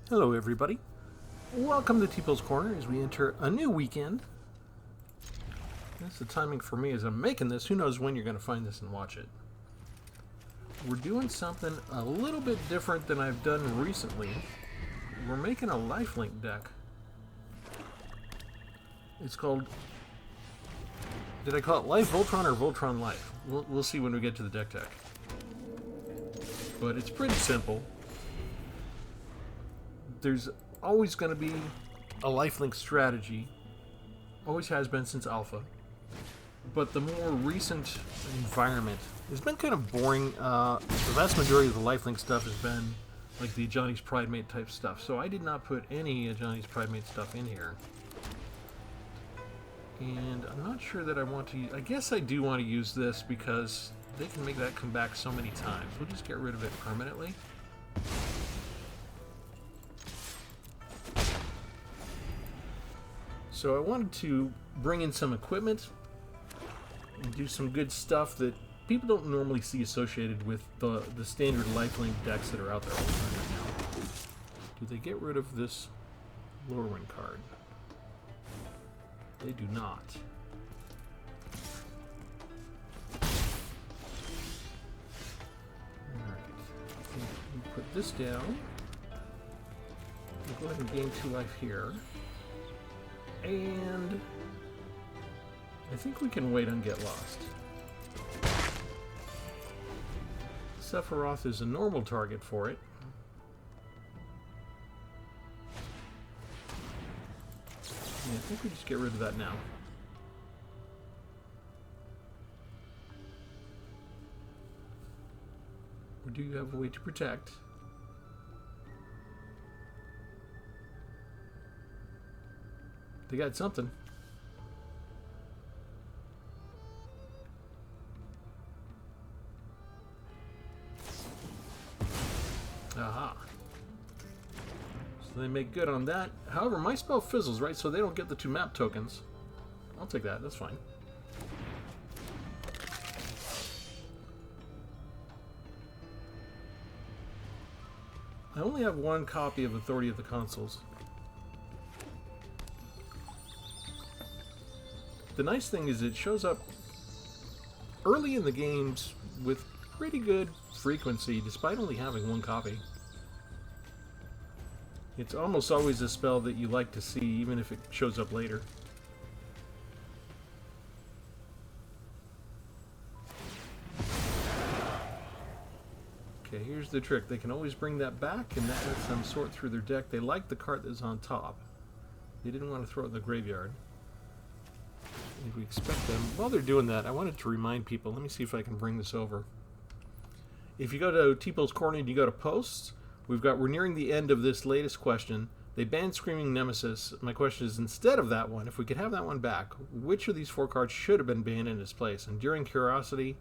Hello everybody, welcome to Tpull's Corner as we enter a new weekend. That's the timing for me as I'm making this. Who knows when you're going to find this and watch it. We're doing something a little bit different than I've done recently. We're making a lifelink deck. It's called, did I call it Life Voltron or Voltron Life? We'll see when we get to the deck tech. But it's pretty simple. There's always going to be a lifelink strategy. Always has been since alpha. But the more recent environment has been kind of boring. The vast majority of the lifelink stuff has been like the Johnny's Pridemate type stuff. So I did not put any Johnny's Pridemate stuff in here. And I'm not sure that I want to... I guess I do want to use this because they can make that come back so many times. We'll just get rid of it permanently. So I wanted to bring in some equipment and do some good stuff that people don't normally see associated with the standard lifelink decks that are out there all the time right now. Do they get rid of this Lorwyn card? They do not. Alright. We put this down. We'll go ahead and gain 2 life here. And I think we can wait on Get Lost. Sephiroth is a normal target for it. Yeah, I think we just get rid of that now. Or do you have a way to protect? They got something. Aha. So they make good on that. However, my spell fizzles, right? So they don't get the 2 map tokens. I'll take that. That's fine. I only have 1 copy of Authority of the Consuls. The nice thing is it shows up early in the games with pretty good frequency, despite only having 1 copy. It's almost always a spell that you like to see, even if it shows up later. Okay, here's the trick. They can always bring that back, and that lets them sort through their deck. They like the card that's on top. They didn't want to throw it in the graveyard. And we expect them. While they're doing that, I wanted to remind people, let me see if I can bring this over. If you go to Tpull's Corner and you go to posts, we're nearing the end of this latest question. They banned Screaming Nemesis. My question is, instead of that one, if we could have that one back, which of these 4 cards should have been banned in its place? Enduring Curiosity,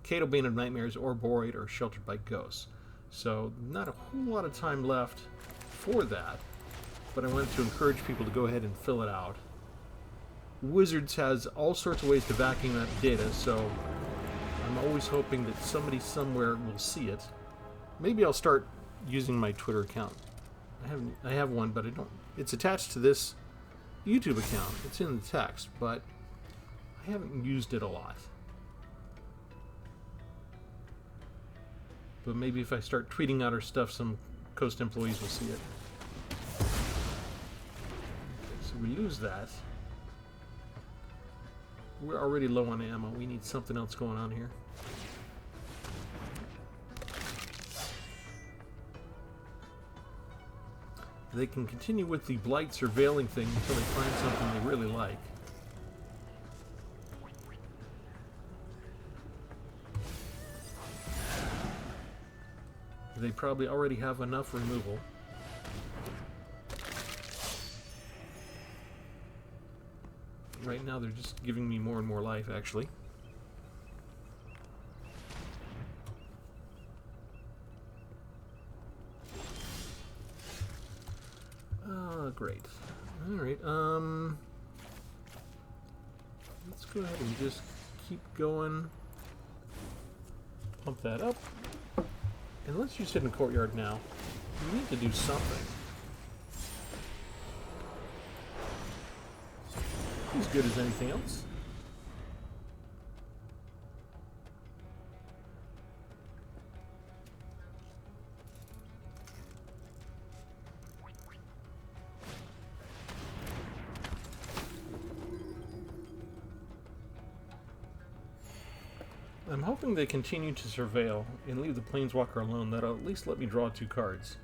Kato Bane of Nightmares, or Boyd, or Sheltered by Ghosts. So, not a whole lot of time left for that, but I wanted to encourage people to go ahead and fill it out. Wizards has all sorts of ways to vacuum that data, so I'm always hoping that somebody somewhere will see it. Maybe I'll start using my Twitter account. I have one, but I don't. It's attached to this YouTube account. It's in the text, but I haven't used it a lot. But maybe if I start tweeting out our stuff, some Coast employees will see it. Okay, so we lose that. We're already low on ammo. We need something else going on here. They can continue with the blight surveilling thing until they find something they really like. They probably already have enough removal. Right now they're just giving me more and more life, actually. Great. Alright, let's go ahead and just keep going. Pump that up. And let's just hit in the courtyard now. We need to do something. as good as anything else. I'm hoping they continue to surveil and leave the Planeswalker alone. That'll at least let me draw 2 cards.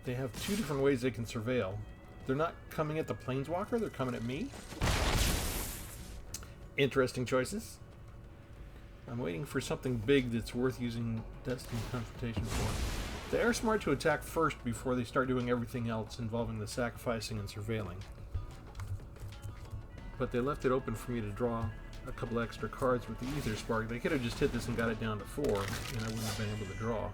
They have 2 different ways they can surveil. They're not coming at the Planeswalker, they're coming at me. Interesting choices. I'm waiting for something big that's worth using Destined Confrontation for. They are smart to attack first before they start doing everything else involving the sacrificing and surveilling. But they left it open for me to draw a couple extra cards with the Ether Spark. They could have just hit this and got it down to 4, and I wouldn't have been able to draw.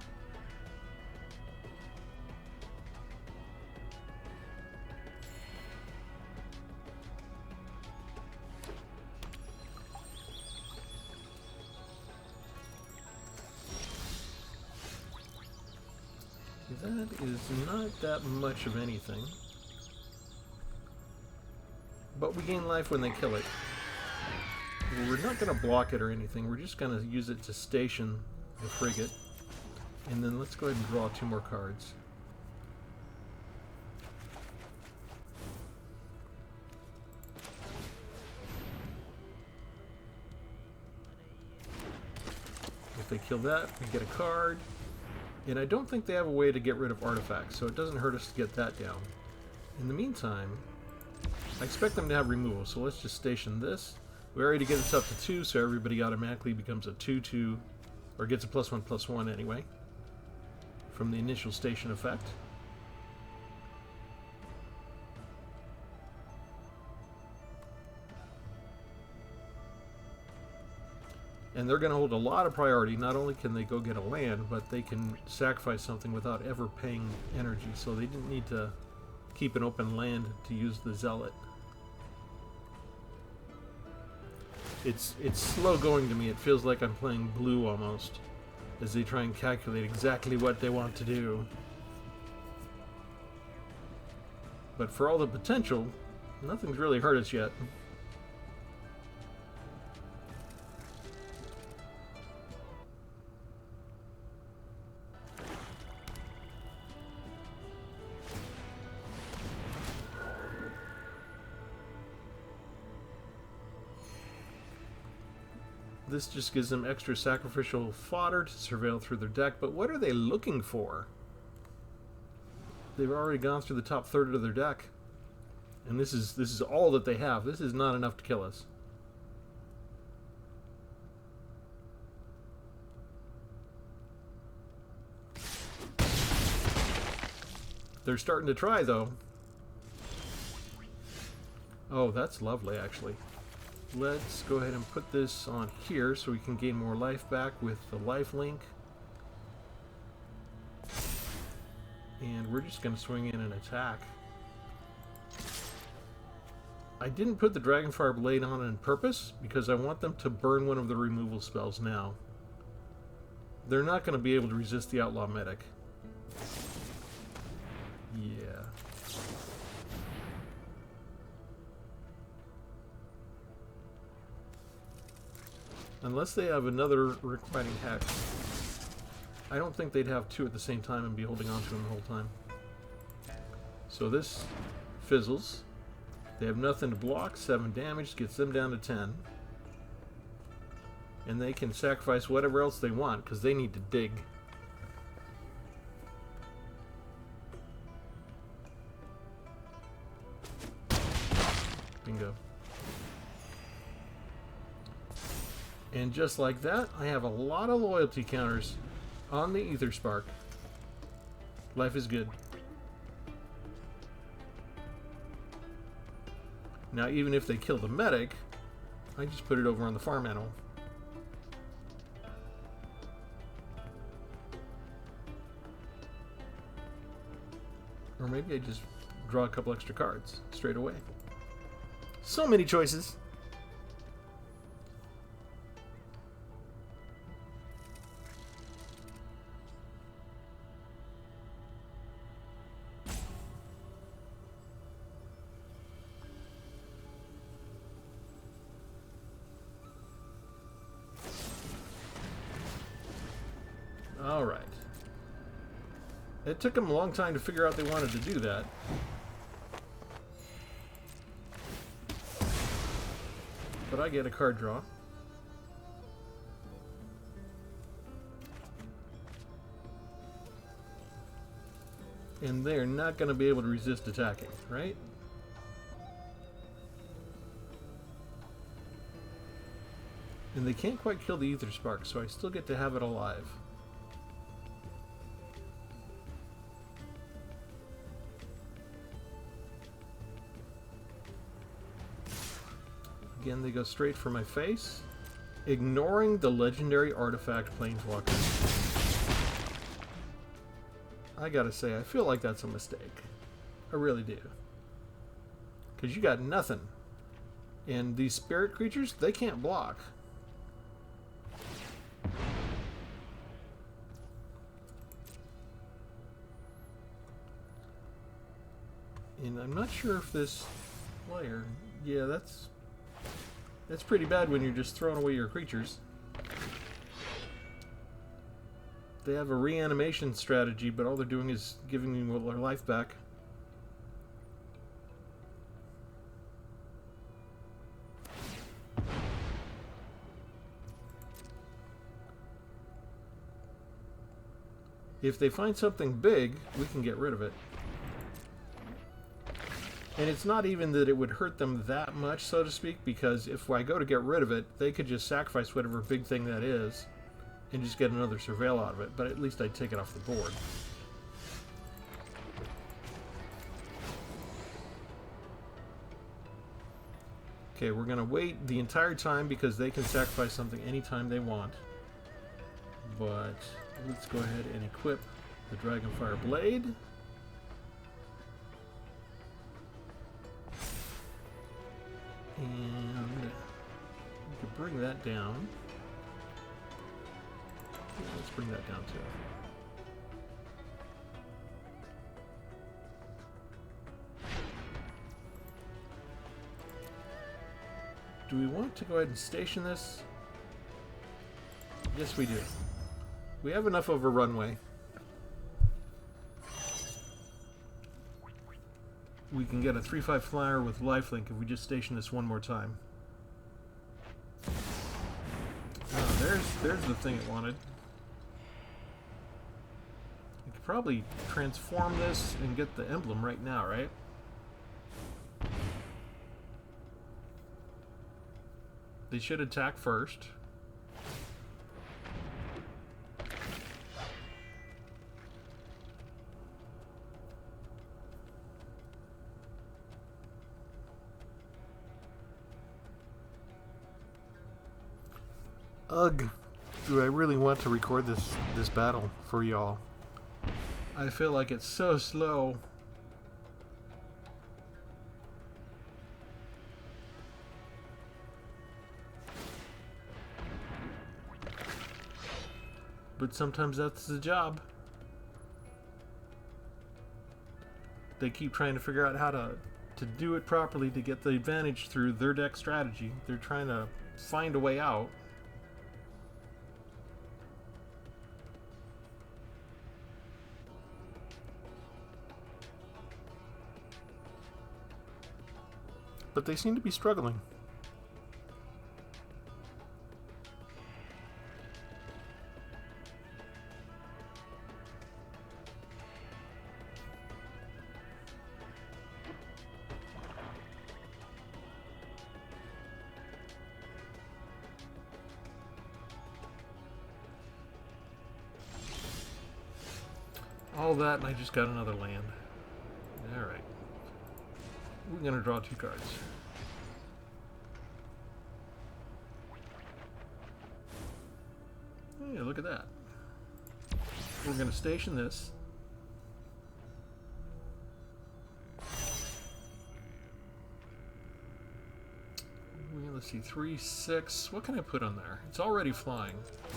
That is not that much of anything. But we gain life when they kill it. We're not going to block it or anything. We're just going to use it to station the frigate. And then let's go ahead and draw 2 more cards. If they kill that, we get a card. And I don't think they have a way to get rid of artifacts, so it doesn't hurt us to get that down. In the meantime, I expect them to have removal, so let's just station this. We already get this up to 2, so everybody automatically becomes a 2/2, or gets a +1/+1 anyway, from the initial station effect. And they're going to hold a lot of priority. Not only can they go get a land, but they can sacrifice something without ever paying energy. So they didn't need to keep an open land to use the Zealot. It's slow going to me. It feels like I'm playing Blue almost, as they try and calculate exactly what they want to do. But for all the potential, nothing's really hurt us yet. This just gives them extra sacrificial fodder to surveil through their deck, but what are they looking for? They've already gone through the top third of their deck. And this is all that they have. This is not enough to kill us. They're starting to try, though. Oh, that's lovely, actually. Let's go ahead and put this on here so we can gain more life back with the life link. And we're just going to swing in and attack. I didn't put the Dragonfire Blade on on purpose because I want them to burn one of the removal spells now. They're not going to be able to resist the Outlaw Medic. Yeah. Unless they have another Requiting Hex. I don't think they'd have 2 at the same time and be holding on to them the whole time. So this fizzles. They have nothing to block. 7 damage gets them down to 10. And they can sacrifice whatever else they want because they need to dig. Bingo. And just like that, I have a lot of loyalty counters on the Ether Spark. Life is good. Now, even if they kill the medic, I just put it over on the farm animal. Or maybe I just draw a couple extra cards straight away. So many choices. Alright. It took them a long time to figure out they wanted to do that. But I get a card draw. And they're not going to be able to resist attacking, right? And they can't quite kill the Ether Spark, so I still get to have it alive. Again, they go straight for my face, ignoring the legendary artifact Planeswalker. I gotta say, I feel like that's a mistake. I really do. Because you got nothing. And these spirit creatures, they can't block. And I'm not sure if this player... Yeah, that's pretty bad when you're just throwing away your creatures. They have a reanimation strategy, but all they're doing is giving me their life back. If they find something big, we can get rid of it. And it's not even that it would hurt them that much, so to speak, because if I go to get rid of it, they could just sacrifice whatever big thing that is and just get another surveil out of it, but at least I'd take it off the board. Okay, we're going to wait the entire time because they can sacrifice something anytime they want. But let's go ahead and equip the Dragonfire Blade. And we can bring that down. Yeah, let's bring that down too. Do we want to go ahead and station this? Yes, we do. We have enough of a runway. We can get a 3/5 flyer with lifelink if we just station this one more time. Oh, there's the thing it wanted. We could probably transform this and get the emblem right now, right? They should attack first. Ugh, do I really want to record this battle for y'all? I feel like it's so slow. But sometimes that's the job. They keep trying to figure out how to do it properly to get the advantage through their deck strategy. They're trying to find a way out. But they seem to be struggling. All that, and I just got another land. Alright. We're going to draw 2 cards. Yeah, look at that. We're going to station this. Let's see, 3, 6. What can I put on there? It's already flying.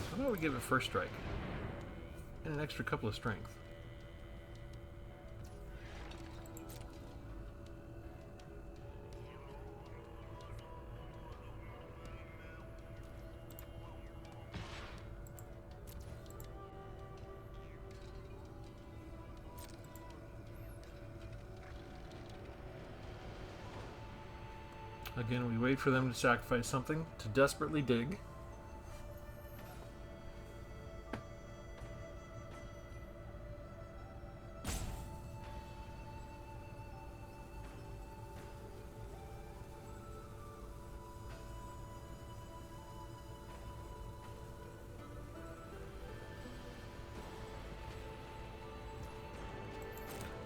How about we give it first strike? And an extra couple of strength. Again, we wait for them to sacrifice something to desperately dig.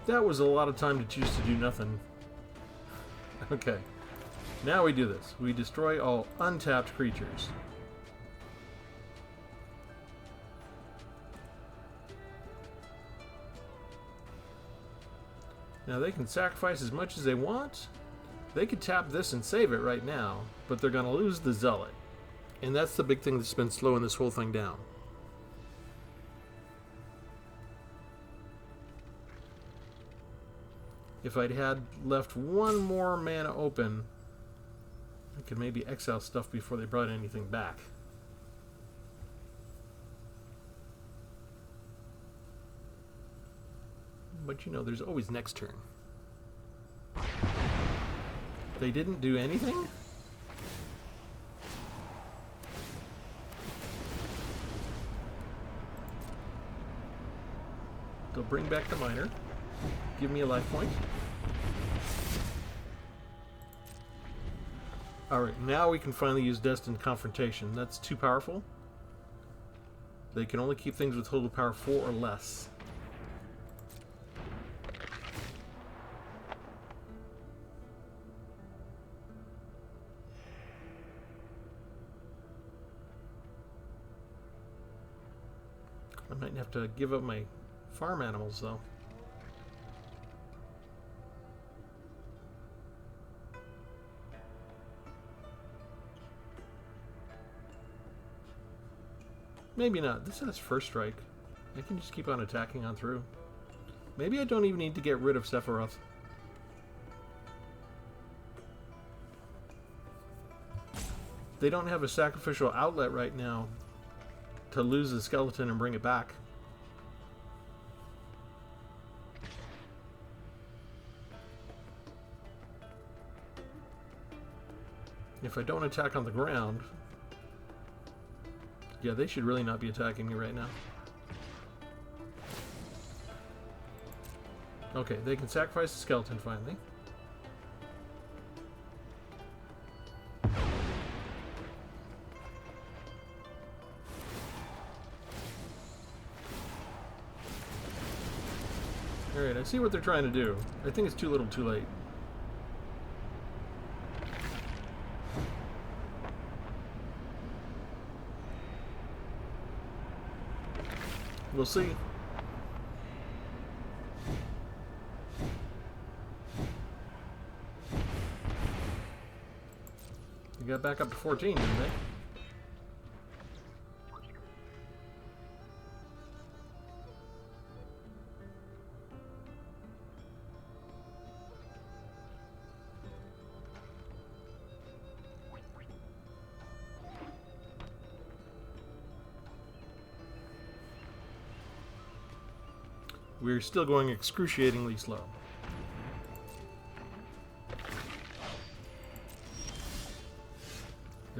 That was a lot of time to choose to do nothing. Okay. Now we do this. We destroy all untapped creatures. Now they can sacrifice as much as they want. They could tap this and save it right now, but they're going to lose the Zealot. And that's the big thing that's been slowing this whole thing down. If I'd had left one more mana open, I could maybe exile stuff before they brought anything back. But you know, there's always next turn. They didn't do anything? They'll bring back the miner. Give me a life point. Alright, now we can finally use Destined Confrontation. That's too powerful. They can only keep things with total power 4 or less. I might have to give up my farm animals, though. Maybe not. This has first strike. I can just keep on attacking on through. Maybe I don't even need to get rid of Sephiroth. They don't have a sacrificial outlet right now to lose the skeleton and bring it back. If I don't attack on the ground... Yeah, they should really not be attacking me right now. Okay, they can sacrifice the skeleton finally. Alright, I see what they're trying to do. I think it's too little too late. We'll see. You got back up to 14, didn't they? We're still going excruciatingly slow.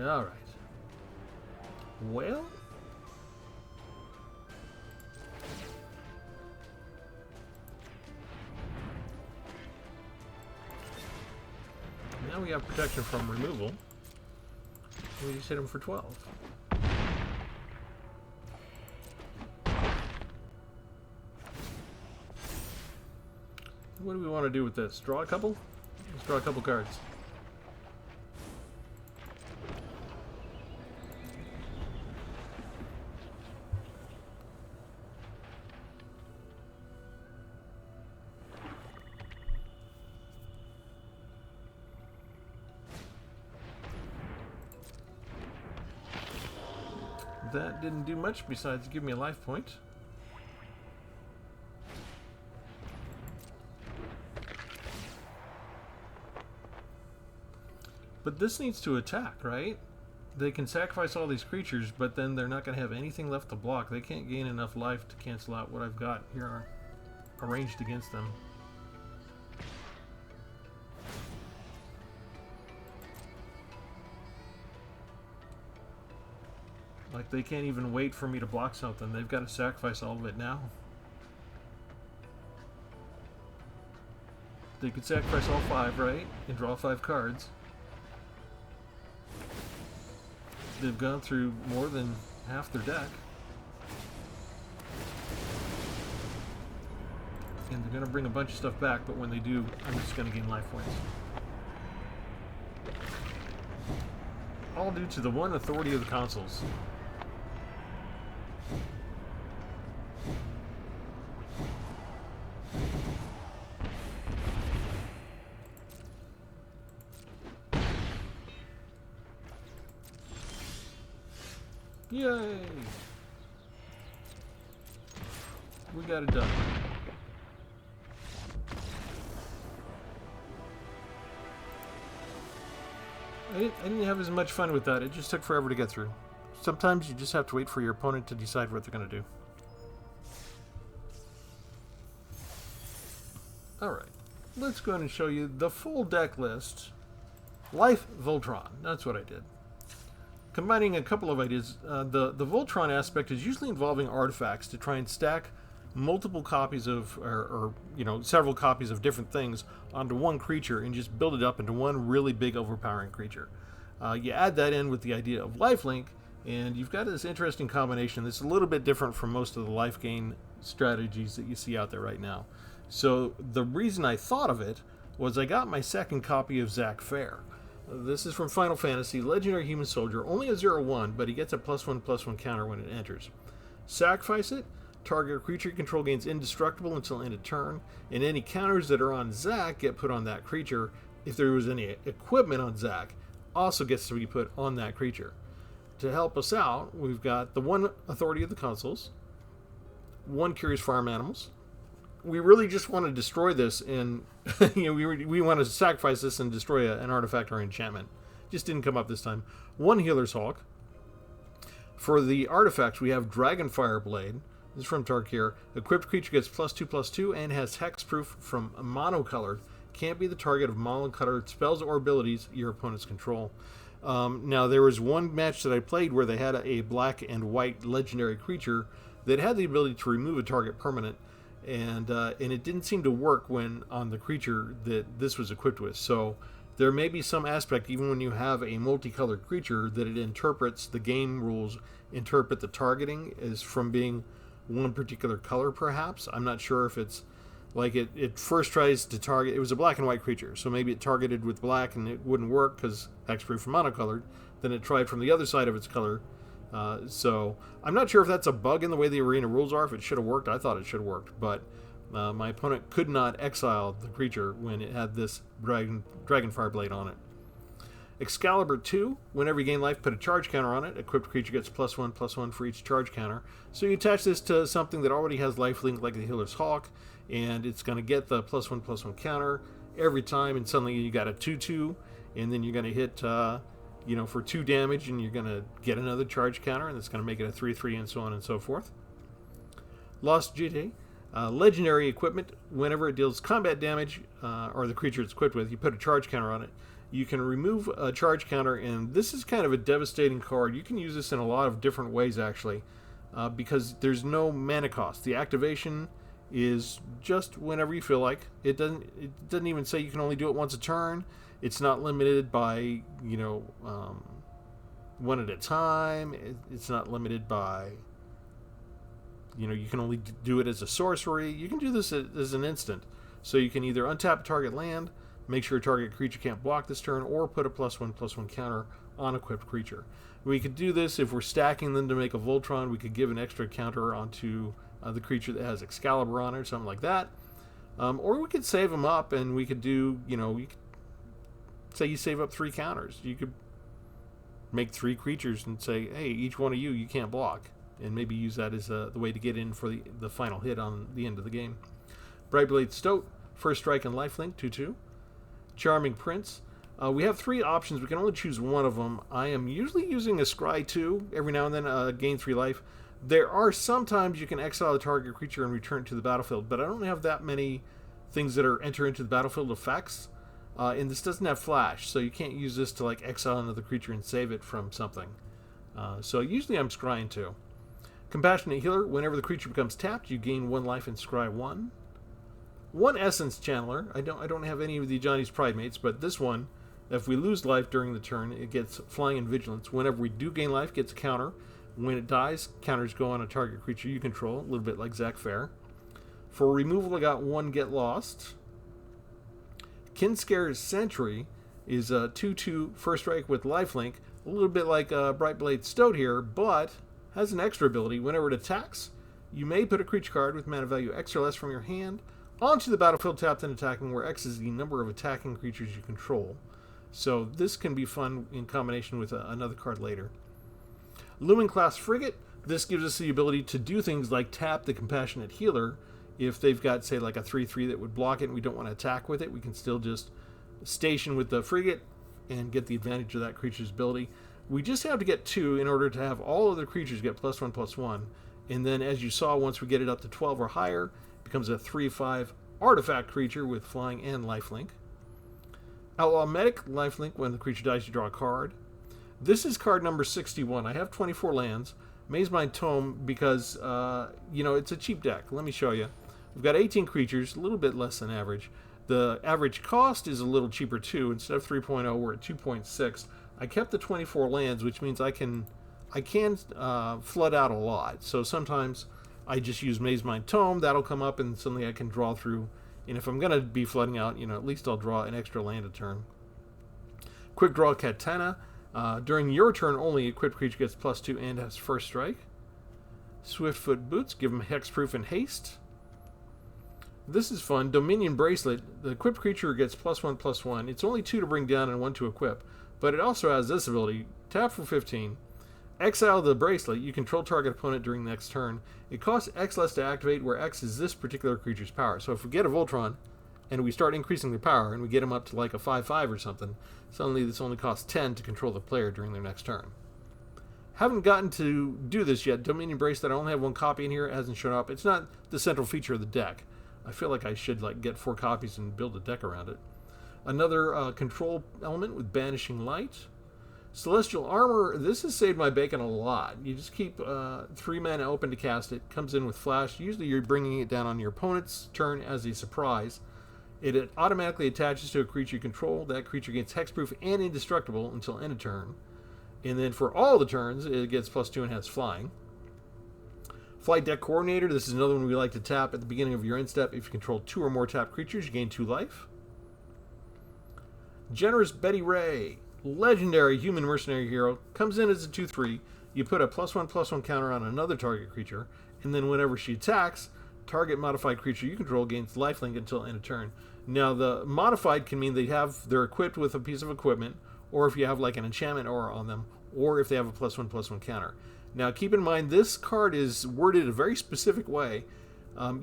All right. Well, now we have protection from removal. We just hit him for 12. What do we want to do with this? Draw a couple? Let's draw a couple cards. That didn't do much besides give me a life point. But this needs to attack, right? They can sacrifice all these creatures, but then they're not going to have anything left to block. They can't gain enough life to cancel out what I've got here arranged against them. Like, they can't even wait for me to block something. They've got to sacrifice all of it now. They could sacrifice all 5, right? And draw 5 cards. They've gone through more than half their deck. And they're going to bring a bunch of stuff back, but when they do, I'm just going to gain life points. All due to the one authority of the consoles. Yay! We got it done. I didn't have as much fun with that. It just took forever to get through. Sometimes you just have to wait for your opponent to decide what they're going to do. Alright, let's go ahead and show you the full deck list. Life Voltron, that's what I did. Combining a couple of ideas, the Voltron aspect is usually involving artifacts to try and stack multiple copies of, or you know, several copies of different things onto one creature and just build it up into one really big overpowering creature. You add that in with the idea of lifelink, and you've got this interesting combination that's a little bit different from most of the life gain strategies that you see out there right now. So the reason I thought of it was I got my second copy of Zack. This is from Final Fantasy, Legendary Human Soldier, only a 0/1, but he gets a +1/+1 counter when it enters. Sacrifice it, target creature you control gains indestructible until end of turn, and any counters that are on Zack get put on that creature. If there was any equipment on Zack, also gets to be put on that creature. To help us out, we've got the one authority of the consoles, one curious farm animals. We really just want to destroy this, and you know, we want to sacrifice this and destroy an artifact or enchantment. Just didn't come up this time. One healer's hawk. For the artifacts, we have Dragonfire Blade. This is from Tarkir. Equipped creature gets +2/+2 and has hexproof from monocolored. Can't be the target of monocolored spells or abilities your opponents control. Now, there was one match that I played where they had a black and white legendary creature that had the ability to remove a target permanent, and it didn't seem to work when on the creature that this was equipped with. So there may be some aspect, even when you have a multicolored creature, that it interprets the game rules, interpret the targeting as from being one particular color, perhaps. I'm not sure if it's like it first tries to target. It was a black and white creature, so maybe it targeted with black and it wouldn't work because hexproof and monocolored. Then it tried from the other side of its color. So I'm not sure if that's a bug in the way the arena rules are. If it should have worked, I thought it should have worked, but my opponent could not exile the creature when it had this Dragonfire Blade on it. Excalibur 2, whenever you gain life, put a charge counter on it. Equipped creature gets +1/+1 for each charge counter. So you attach this to something that already has lifelink, like the Healer's Hawk, and it's going to get the +1/+1 counter every time, and suddenly you got a 2/2, and then you're going to hit for 2 damage, and you're going to get another charge counter, and it's going to make it a 3/3, and so on and so forth. Lost GT, legendary equipment. Whenever it deals combat damage, or the creature it's equipped with, you put a charge counter on it. You can remove a charge counter, and this is kind of a devastating card. You can use this in a lot of different ways, actually, because there's no mana cost. The activation is just whenever you feel like. It doesn't even say you can only do it once a turn. It's not limited by, one at a time. It's not limited by, you can only do it as a sorcery. You can do this as an instant. So you can either untap a target land, make sure a target creature can't block this turn, or put a +1/+1 counter on equipped creature. We could do this if we're stacking them to make a Voltron. We could give an extra counter onto the creature that has Excalibur on it or something like that. Or we could save them up, and we could do, you could say you save up 3 counters. You could make 3 creatures and say, hey, each one of you can't block, and maybe use that as the way to get in for the final hit on the end of the game. Brightblade Stoat, first strike and lifelink, 2/2. Charming Prince. We have 3 options. We can only choose one of them. I am usually using a Scry 2. Every now and then gain 3 life. There are sometimes you can exile the target creature and return it to the battlefield, but I don't have that many things that are enter into the battlefield effects. And this doesn't have flash, so you can't use this to exile another creature and save it from something. So usually I'm scrying 2. Compassionate Healer. Whenever the creature becomes tapped, you gain 1 life and scry 1. 1 Essence Channeler. I don't have any of the Johnny's Pride mates, but this one, if we lose life during the turn, it gets Flying and Vigilance. Whenever we do gain life, it gets a counter. When it dies, counters go on a target creature you control, a little bit like Zack Fair. For removal, I got 1 Get Lost. Kinscare's Sentry is a 2/2 first strike with lifelink, a little bit like Brightblade Stoat here, but has an extra ability. Whenever it attacks, you may put a creature card with mana value X or less from your hand onto the battlefield tapped and attacking, where X is the number of attacking creatures you control. So this can be fun in combination with another card later. Lumen Class Frigate. This gives us the ability to do things like tap the Compassionate Healer. If they've got, say, like a 3/3 that would block it and we don't want to attack with it, we can still just station with the frigate and get the advantage of that creature's ability. We just have to get 2 in order to have all other creatures get +1/+1. And then, as you saw, once we get it up to 12 or higher, it becomes a 3/5 artifact creature with flying and lifelink. Outlaw Medic, lifelink. When the creature dies, you draw a card. This is card number 61. I have 24 lands. Mazemind Tome because, it's a cheap deck. Let me show you. We've got 18 creatures, a little bit less than average. The average cost is a little cheaper too. Instead of 3.0, we're at 2.6. I kept the 24 lands, which means I can flood out a lot. So sometimes I just use Mazemind Tome. That'll come up and suddenly I can draw through. And if I'm going to be flooding out, at least I'll draw an extra land a turn. Quick Draw Katana. During your turn only, equipped creature gets +2 and has first strike. Swiftfoot Boots, give them hexproof and haste. This is fun. Dominion Bracelet. The equipped creature gets +1/+1. It's only 2 to bring down and 1 to equip, but it also has this ability. Tap for 15. Exile the bracelet. You control target opponent during the next turn. It costs X less to activate, where X is this particular creature's power. So if we get a Voltron and we start increasing their power and we get them up to like a 5/5 or something, suddenly this only costs 10 to control the player during their next turn. Haven't gotten to do this yet. Dominion Bracelet, I only have 1 copy in here. It hasn't shown up. It's not the central feature of the deck. I feel like I should get 4 copies and build a deck around it. Another control element with Banishing Light. Celestial Armor. This has saved my bacon a lot. You just keep 3 mana open to cast it. Comes in with flash. Usually you're bringing it down on your opponent's turn as a surprise. It automatically attaches to a creature you control. That creature gets hexproof and indestructible until end of turn. And then for all the turns, it gets +2 and has flying. Flight Deck Coordinator. This is another one we like to tap at the beginning of your end step. If you control 2 or more tapped creatures, you gain 2 life. Generous Betty Ray. Legendary human mercenary hero. Comes in as a 2/3. You put a +1/+1 counter on another target creature. And then whenever she attacks, target modified creature you control gains lifelink until end of turn. Now, the modified can mean they're equipped with a piece of equipment, or if you have like an enchantment aura on them, or if they have a +1/+1 counter. Now, keep in mind, this card is worded a very specific way.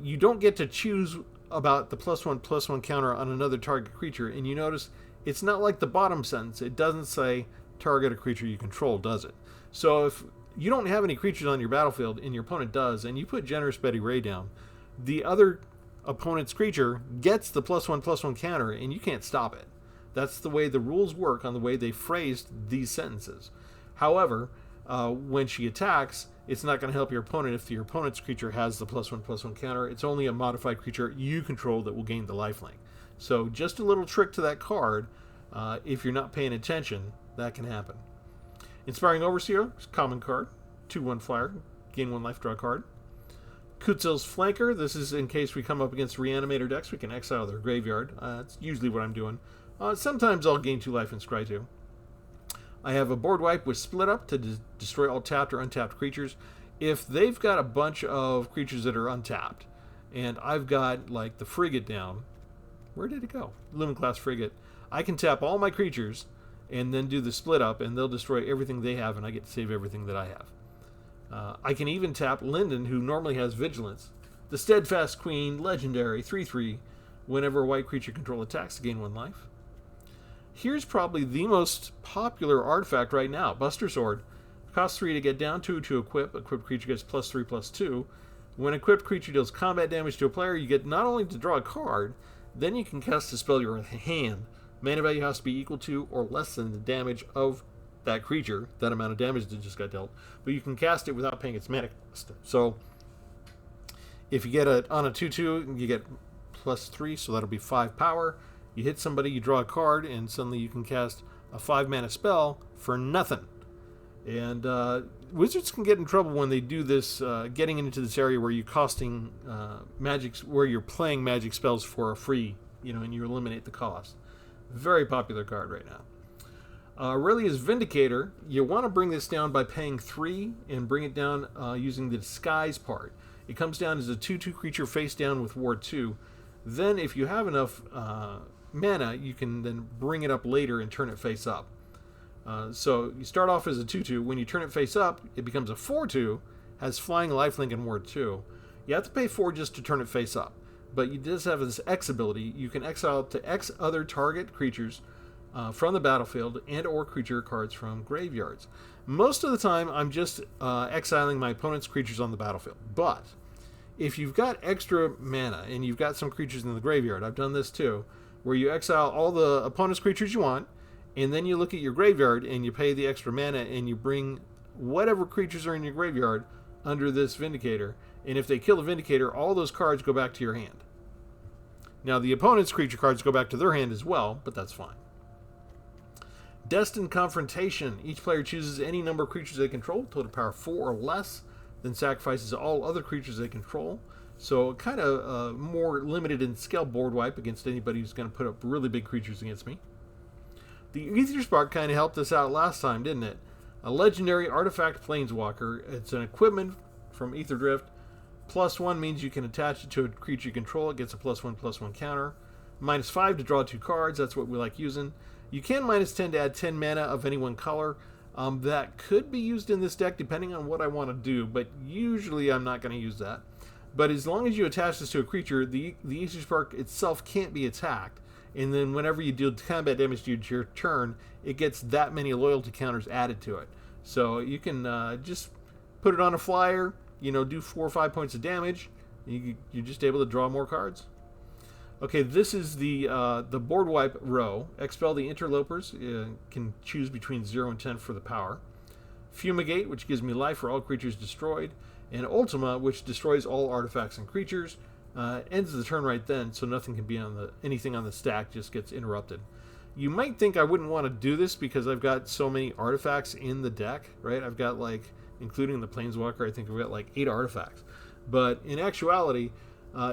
You don't get to choose about the +1/+1 counter on another target creature, and you notice it's not like the bottom sentence. It doesn't say target a creature you control, does it? So if you don't have any creatures on your battlefield and your opponent does, and you put Generous Betty Ray down, the other opponent's creature gets the +1/+1 counter, and you can't stop it. That's the way the rules work on the way they phrased these sentences. However, when she attacks, it's not going to help your opponent if your opponent's creature has the +1/+1 counter. It's only a modified creature you control that will gain the lifelink. So just a little trick to that card. If you're not paying attention, that can happen. Inspiring Overseer, common card. 2/1 flyer, gain 1 life, draw a card. Kutzil's Flanker. This is in case we come up against Reanimator decks. We can exile their graveyard. That's usually what I'm doing. Sometimes I'll gain 2 life and scry 2. I have a board wipe with Split Up to destroy all tapped or untapped creatures. If they've got a bunch of creatures that are untapped, and I've got like the Frigate down, where did it go? Lumen Class Frigate. I can tap all my creatures and then do the Split Up, and they'll destroy everything they have, and I get to save everything that I have. I can even tap Linden, who normally has Vigilance. The Steadfast Queen, legendary, 3/3. Whenever a white creature control attacks, to gain 1 life. Here's probably the most popular artifact right now, Buster Sword. Costs 3 to get down, 2 to equip. Equipped creature gets +3/+2. When equipped creature deals combat damage to a player, you get not only to draw a card, then you can cast a spell your hand. Mana value has to be equal to or less than the damage of that creature, that amount of damage that just got dealt, but you can cast it without paying its mana cost. So if you get on a 2/2, you get +3, so that'll be 5 power. You hit somebody, you draw a card, and suddenly you can cast a 5 mana spell for nothing. And wizards can get in trouble when they do this, getting into this area where you're costing where you're playing magic spells for a free, and you eliminate the cost. Very popular card right now. Aurelia's Vindicator, you want to bring this down by paying 3 and bring it down using the disguise part. It comes down as a 2/2 creature face down with Ward 2. Then if you have enough mana, you can then bring it up later and turn it face up. So you start off as a 2/2. When you turn it face up, it becomes a 4/2, has flying, lifelink, and Ward 2. You have to pay 4 just to turn it face up. But you just have this X ability. You can exile up to X other target creatures from the battlefield and or creature cards from graveyards. Most of the time, I'm just exiling my opponent's creatures on the battlefield. But if you've got extra mana and you've got some creatures in the graveyard, I've done this too, where you exile all the opponent's creatures you want, and then you look at your graveyard and you pay the extra mana and you bring whatever creatures are in your graveyard under this Vindicator. And if they kill the Vindicator, all those cards go back to your hand. Now, the opponent's creature cards go back to their hand as well, but that's fine. Destined Confrontation. Each player chooses any number of creatures they control, total power 4 or less, then sacrifices all other creatures they control. So kind of more limited in scale board wipe against anybody who's going to put up really big creatures against me. The Ether Spark kind of helped us out last time, didn't it? A legendary artifact planeswalker. It's an equipment from Ether Drift. +1 means you can attach it to a creature you control. It gets a +1/+1 counter. -5 to draw 2 cards. That's what we like using. You can -10 to add 10 mana of any one color. That could be used in this deck depending on what I want to do, but usually I'm not going to use that. But as long as you attach this to a creature, the Ether Spark itself can't be attacked. And then whenever you deal combat damage to your turn, it gets that many loyalty counters added to it. So you can just put it on a flyer, do 4 or 5 points of damage. You're just able to draw more cards. Okay, this is the board wipe row. Expel the Interlopers. Can choose between 0 and 10 for the power. Fumigate, which gives me life for all creatures destroyed. And Ultima, which destroys all artifacts and creatures. Ends the turn right then, so nothing can be anything on the stack just gets interrupted. You might think I wouldn't want to do this because I've got so many artifacts in the deck, right? I've got including the Planeswalker, I think I've got 8 artifacts. But in actuality,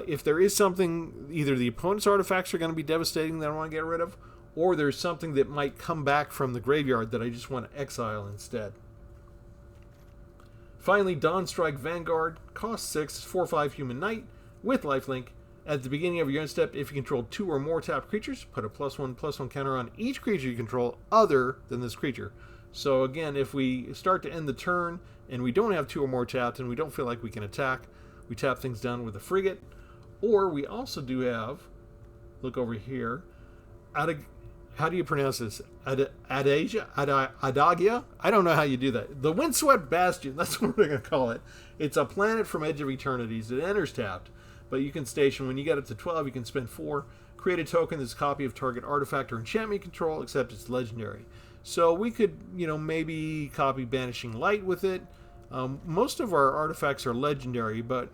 if there is something, either the opponent's artifacts are going to be devastating that I want to get rid of, or there's something that might come back from the graveyard that I just want to exile instead. Finally, Dawnstrike Vanguard, cost 6, 4/5 Human Knight, with lifelink. At the beginning of your end step, if you control 2 or more tapped creatures, put a +1/+1 counter on each creature you control other than this creature. So again, if we start to end the turn and we don't have 2 or more tapped and we don't feel like we can attack, we tap things down with a frigate. Or we also do have, look over here, how do you pronounce this? Adagia? I don't know how you do that. The Windswept Bastion, that's what we're going to call it. It's a planet from Edge of Eternities. It enters tapped, but you can station, when you get up to 12, you can spend 4, create a token that's a copy of target artifact or enchantment you control, except it's legendary. So we could, maybe copy Banishing Light with it. Most of our artifacts are legendary, but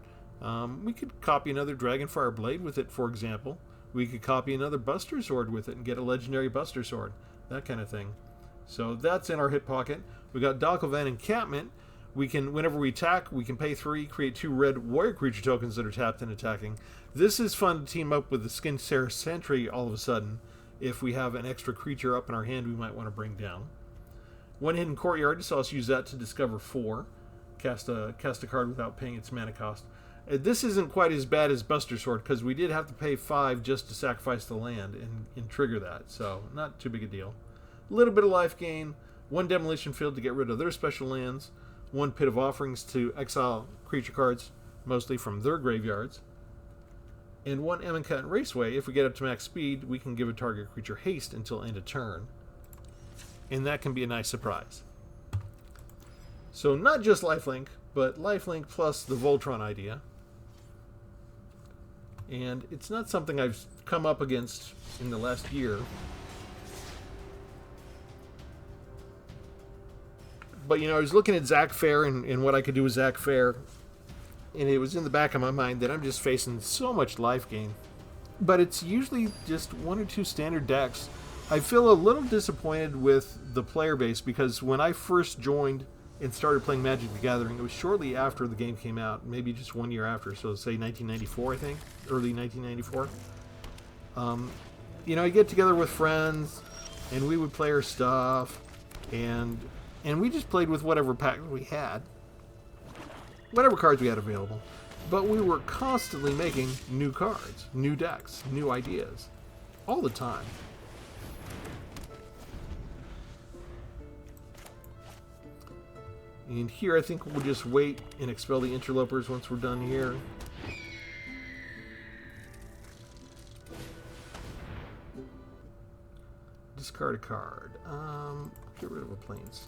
we could copy another Dragonfire Blade with it, for example. We could copy another Buster Sword with it and get a legendary Buster Sword. That kind of thing. So that's in our hip pocket. We got Dalkovan Encampment. We can, whenever we attack, we can pay 3, create 2 red warrior creature tokens that are tapped and attacking. This is fun to team up with the Skin Sarah Sentry all of a sudden. If we have an extra creature up in our hand we might want to bring down. One Hidden Courtyard, so let's use that to discover 4. Cast a card without paying its mana cost. This isn't quite as bad as Buster Sword, because we did have to pay 5 just to sacrifice the land and trigger that, so not too big a deal. A little bit of life gain, 1 Demolition Field to get rid of their special lands, 1 Pit of Offerings to exile creature cards, mostly from their graveyards, and 1 Emmon-Cut Raceway. If we get up to max speed, we can give a target creature haste until end of turn, and that can be a nice surprise. So not just lifelink, but lifelink plus the Voltron idea. And it's not something I've come up against in the last year. But, you know, I was looking at Zack Fair and what I could do with Zack Fair, and it was in the back of my mind that I'm just facing so much life gain. But it's usually just one or two standard decks. I feel a little disappointed with the player base because when I first joined and started playing Magic the Gathering, it was shortly after the game came out, maybe just 1 year after, so say 1994, I think, early 1994. You know, I get together with friends, and we would play our stuff, and we just played with whatever pack we had, whatever cards we had available. But we were constantly making new cards, new decks, new ideas, all the time. And here I think we'll just wait and expel the interlopers once we're done here. Discard a card. Get rid of the plains.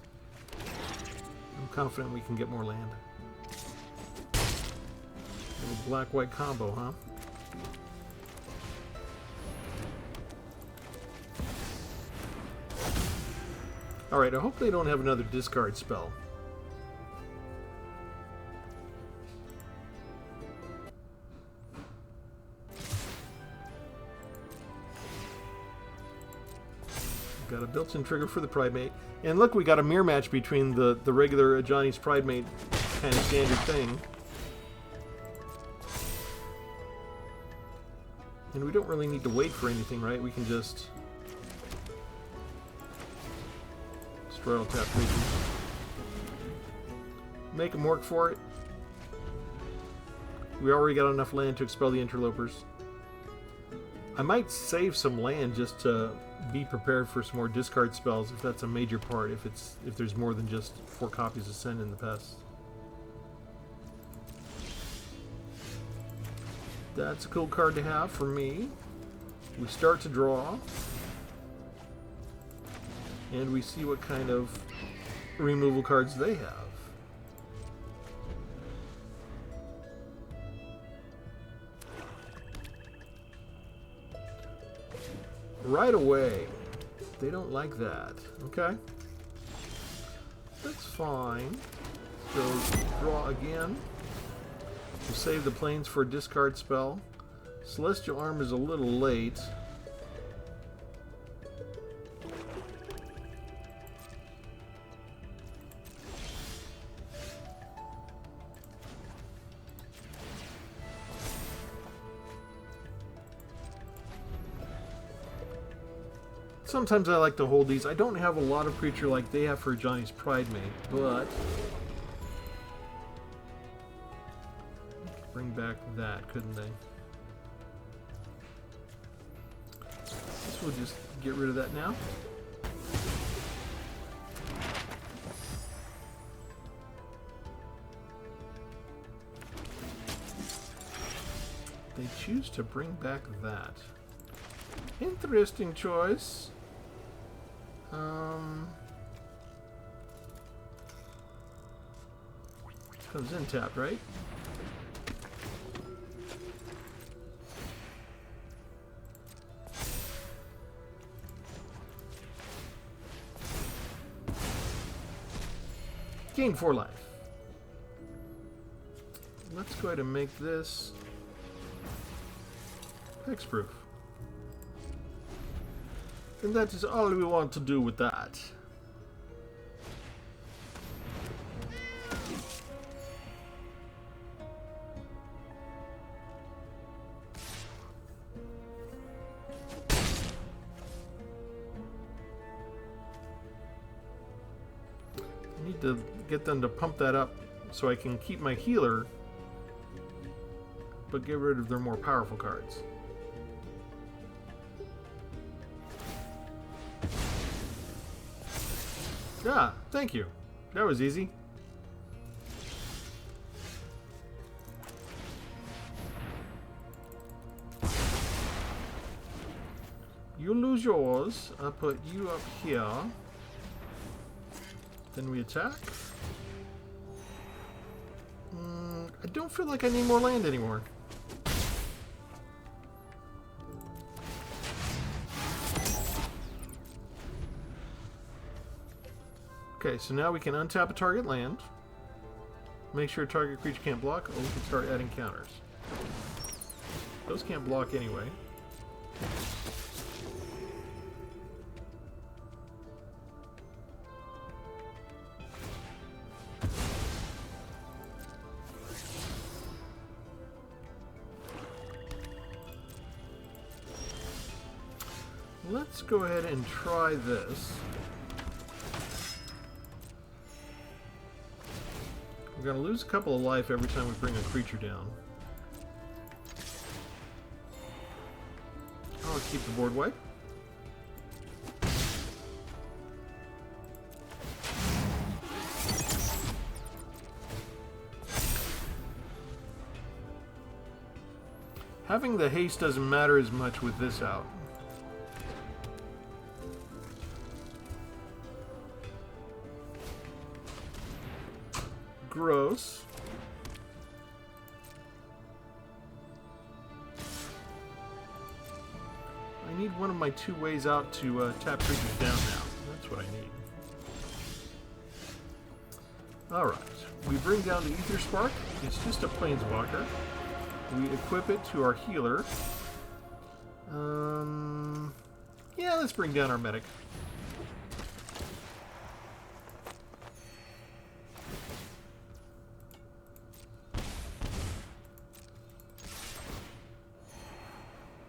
I'm confident we can get more land. A black-white combo, huh? Alright, I hope they don't have another discard spell. Got a built-in trigger for the Pridemate. And look, we got a mirror match between the regular Johnny's Pridemate kind of standard thing. And we don't really need to wait for anything, right? We can just destroy all tap creatures. Make them work for it. We already got enough land to expel the interlopers. I might save some land just to be prepared for some more discard spells if that's a major part, if there's more than just 4 copies of Send in the Pest. That's a cool card to have for me. We start to draw. And we see what kind of removal cards they have. Right away. They don't like that. Okay. That's fine. So draw again. We'll save the plains for a discard spell. Celestial Arm is a little late. Sometimes I like to hold these. I don't have a lot of creature like they have for Johnny's Pridemate, but bring back that, couldn't they? Guess we'll just get rid of that now. They choose to bring back that. Interesting choice. Comes in tapped, right? Gain 4 life. Let's go ahead and make this hexproof. And that is all we want to do with that. I need to get them to pump that up so I can keep my healer, but get rid of their more powerful cards. Ah, thank you. That was easy. You lose yours. I'll put you up here. Then we attack. I don't feel like I need more land anymore. Okay, so now we can untap a target land. Make sure a target creature can't block, or we can start adding counters. Those can't block anyway. Let's go ahead and try this. We're going to lose a couple of life every time we bring a creature down. I'll keep the board wipe. Having the haste doesn't matter as much with this out. Gross. I need one of my two ways out to tap creatures down now. That's what I need. Alright. We bring down the Ether Spark. It's just a Planeswalker. We equip it to our healer. Yeah, let's bring down our medic.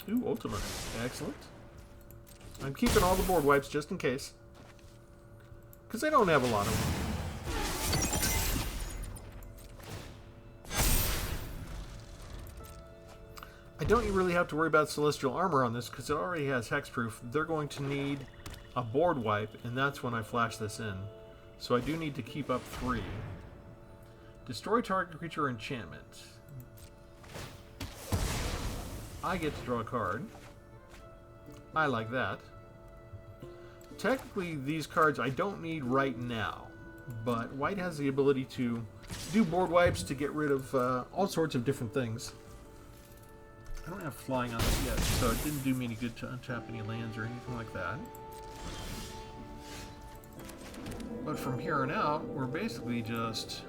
Ooh, Ultimate. Excellent. I'm keeping all the board wipes just in case. Because I don't have a lot of them. I don't really have to worry about Celestial Armor on this because it already has Hexproof. They're going to need a board wipe, and that's when I flash this in. So I do need to keep up 3. Destroy target creature or enchantment. I get to draw a card. I like that. Technically, these cards I don't need right now, but white has the ability to do board wipes to get rid of all sorts of different things. I don't have flying on it yet, so it didn't do me any good to untap any lands or anything like that. But from here on out, we're basically just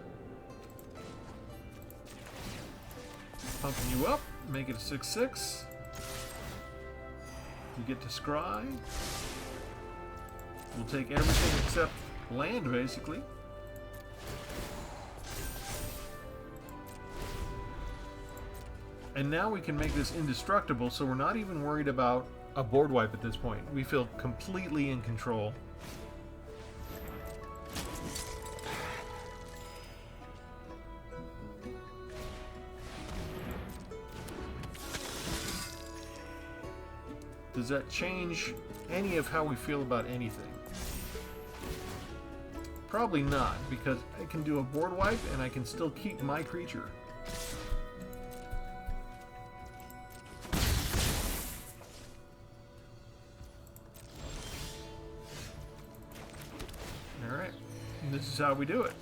pumping you up, make it a 6/6. You get to scry. We'll take everything except land, basically. And now we can make this indestructible, so we're not even worried about a board wipe at this point. We feel completely in control. Does that change any of how we feel about anything? Probably not, because I can do a board wipe and I can still keep my creature. Alright, and this is how we do it.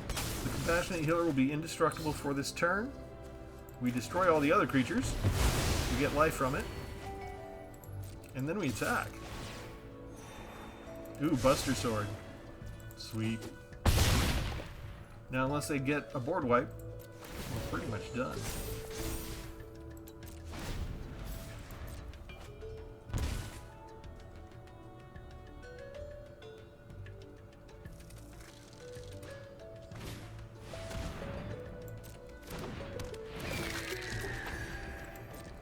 The Compassionate Healer will be indestructible for this turn. We destroy all the other creatures. We get life from it. And then we attack. Ooh, Buster Sword. Sweet. Now, unless they get a board wipe, we're pretty much done.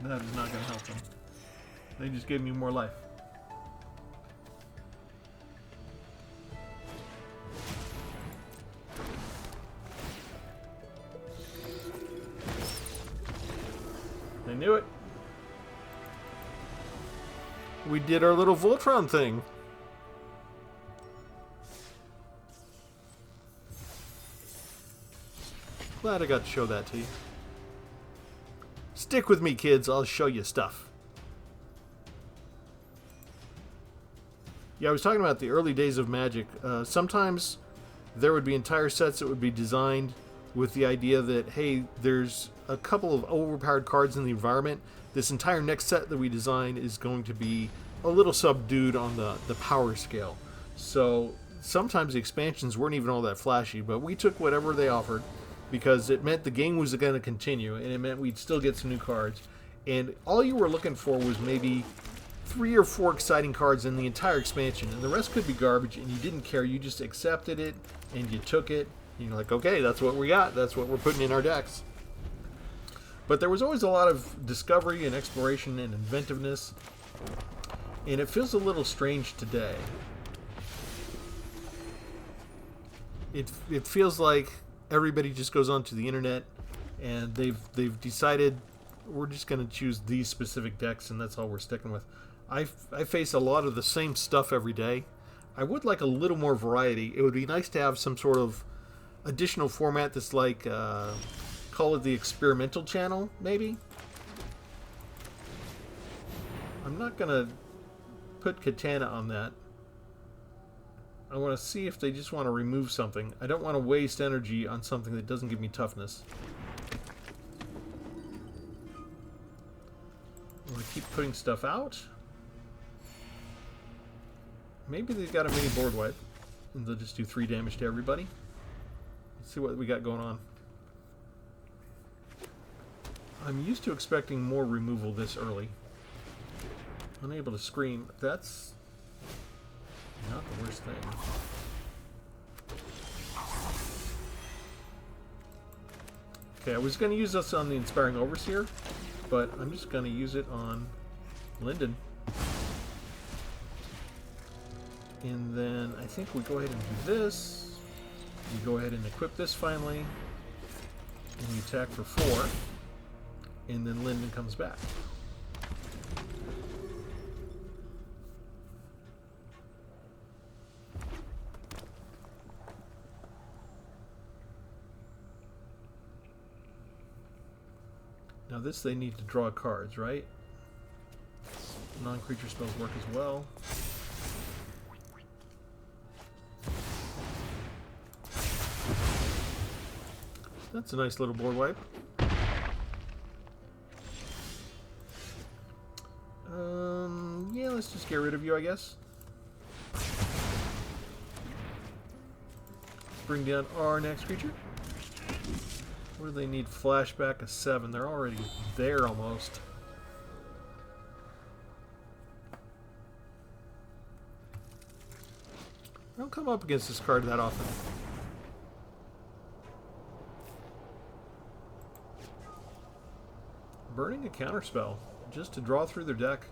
That is not going to help them. They just gave me more life. I knew it. We did our little Voltron thing. Glad I got to show that to you. Stick with me, kids. I'll show you stuff. Yeah, I was talking about the early days of Magic. Sometimes there would be entire sets that would be designed with the idea that, hey, there's a couple of overpowered cards in the environment. This entire next set that we design is going to be a little subdued on the power scale. So sometimes the expansions weren't even all that flashy, but we took whatever they offered because it meant the game was going to continue, and it meant we'd still get some new cards. And all you were looking for was maybe 3 or 4 exciting cards in the entire expansion, and the rest could be garbage, and you didn't care. You just accepted it, and you took it. And you're like, okay, that's what we got. That's what we're putting in our decks. But there was always a lot of discovery and exploration and inventiveness, and it feels a little strange today. It feels like everybody just goes onto the internet, and they've decided we're just going to choose these specific decks, and that's all we're sticking with. I face a lot of the same stuff every day. I would like a little more variety. It would be nice to have some sort of additional format that's like, call it the experimental channel, maybe? I'm not going to put Katana on that. I want to see if they just want to remove something. I don't want to waste energy on something that doesn't give me toughness. I'm going to keep putting stuff out. Maybe they've got a mini board wipe, and they'll just do 3 damage to everybody. Let's see what we got going on. I'm used to expecting more removal this early. Unable to scream. That's not the worst thing. Okay, I was going to use this on the Inspiring Overseer, but I'm just going to use it on Linden. And then I think we go ahead and do this. We go ahead and equip this finally. And we attack for 4. And then Linden comes back. Now this they need to draw cards, right? Non-creature spells work as well. That's a nice little board wipe. Yeah, let's just get rid of you, I guess. Bring down our next creature. What do they need? Flashback of 7. They're already there almost. I don't come up against this card that often. Burning a counterspell just to draw through their deck.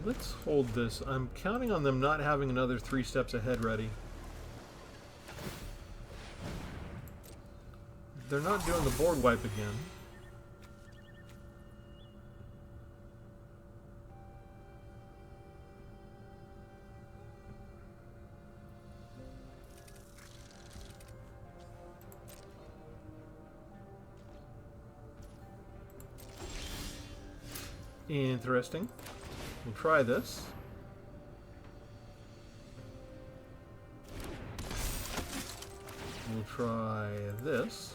Let's hold this. I'm counting on them not having another 3 steps ahead ready. They're not doing the board wipe again. Interesting. We'll try this. We'll try this.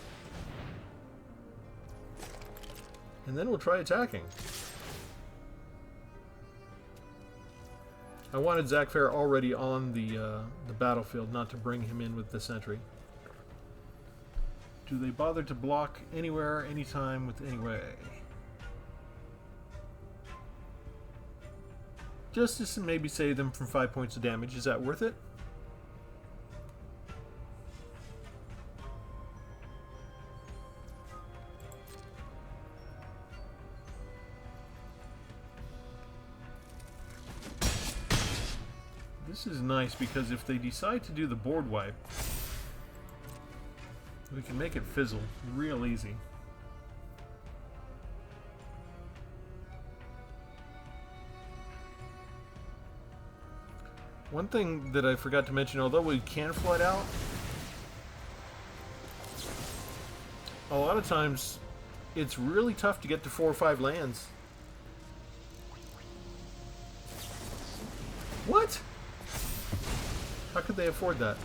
And then we'll try attacking. I wanted Zack already on the battlefield, not to bring him in with this entry. Do they bother to block anywhere, anytime, with any way? Just to maybe save them from 5 points of damage. Is that worth it? This is nice because if they decide to do the board wipe, we can make it fizzle real easy. One thing that I forgot to mention, although we can flood out, a lot of times it's really tough to get to 4 or 5 lands. What? How could they afford that?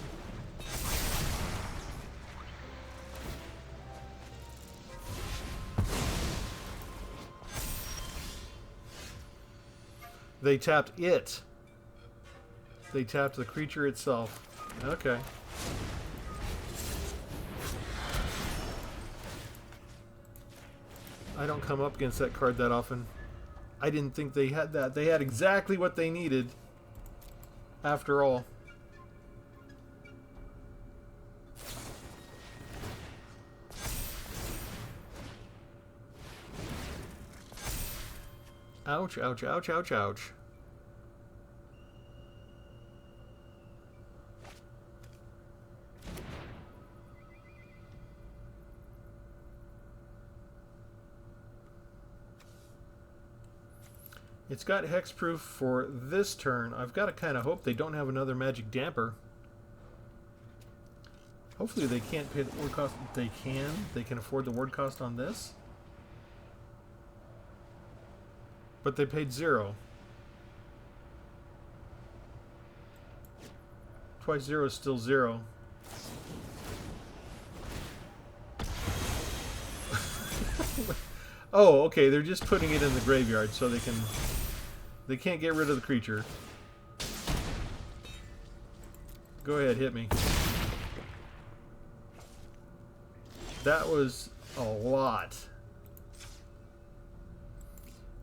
They tapped it. They tapped the creature itself. Okay. I don't come up against that card that often. I didn't think they had that. They had exactly what they needed. After all. Ouch, ouch, ouch, ouch, ouch. It's got hexproof for this turn. I've got to kind of hope they don't have another magic damper. Hopefully they can't pay the ward cost. They can. They can afford the ward cost on this. But they paid 0. Twice 0 is still 0. Oh, okay. They're just putting it in the graveyard so they can... They can't get rid of the creature. Go ahead, hit me. That was a lot.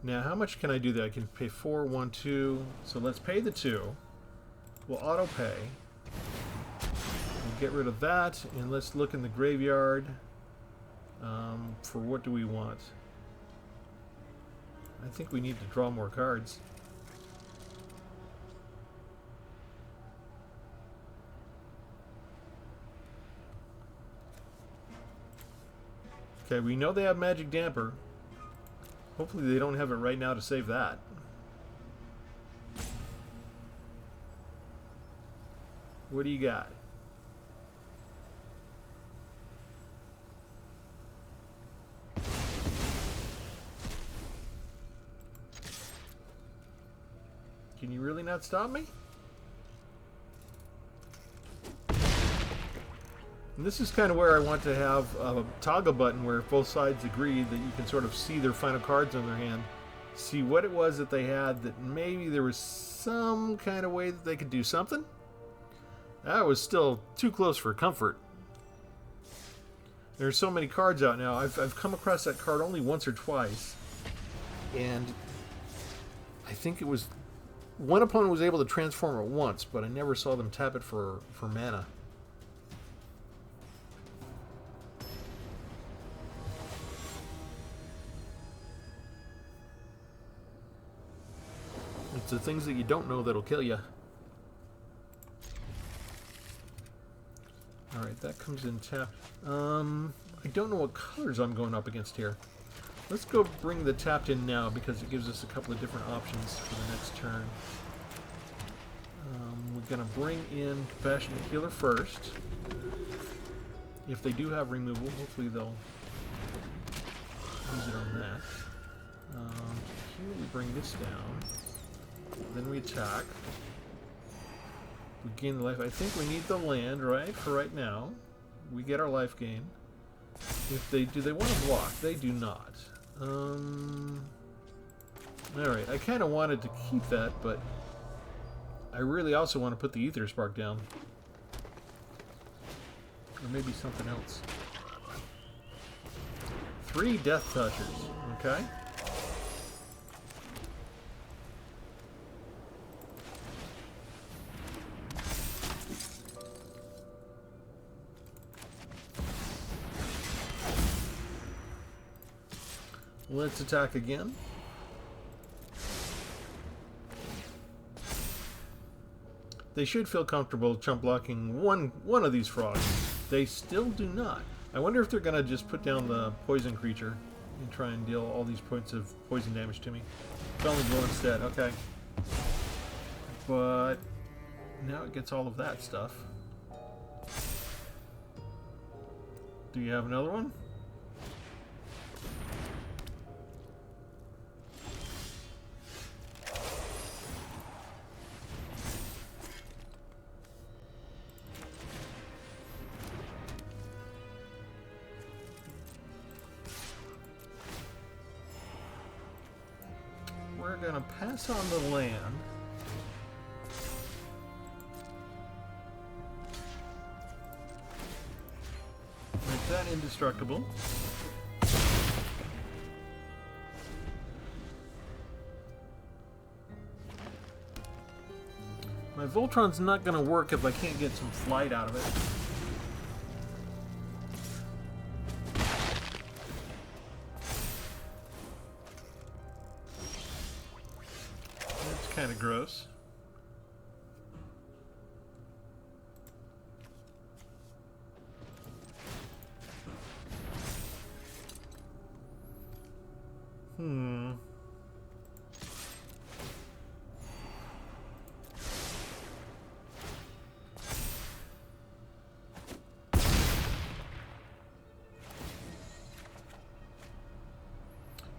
Now, how much can I do that? I can pay 4, 1, 2. So let's pay the 2. We'll auto pay. We'll get rid of that, and let's look in the graveyard. For what do we want? I think we need to draw more cards. Okay, we know they have Magic Damper. Hopefully they don't have it right now to save that. What do you got? Can you really not stop me? And this is kind of where I want to have a toggle button where both sides agree that you can sort of see their final cards on their hand. See what it was that they had that maybe there was some kind of way that they could do something. That was still too close for comfort. There's so many cards out now. I've come across that card only once or twice. And I think it was... One opponent was able to transform it once, but I never saw them tap it for mana. It's the things that you don't know that'll kill you. Alright, that comes in tapped. I don't know what colors I'm going up against here. Let's go bring the tapped in now because it gives us a couple of different options for the next turn. We're going to bring in Compassionate Healer first. If they do have removal, hopefully they'll use it on that. Here we bring this down. Then we attack. We gain the life. I think we need the land, right? For right now. We get our life gain. If they do, they want to block. They do not. Alright, I kind of wanted to keep that, but I really also want to put the Ether Spark down. Or maybe something else. 3 Death Touchers, okay? Let's attack again. They should feel comfortable chump blocking one of these frogs. They still do not. I wonder if they're going to just put down the poison creature and try and deal all these points of poison damage to me. Felling Blow instead, okay. But now it gets all of that stuff. Do you have another one? going to pass on the land. Make that indestructible. My Voltron's not going to work if I can't get some flight out of it. That's kind of gross.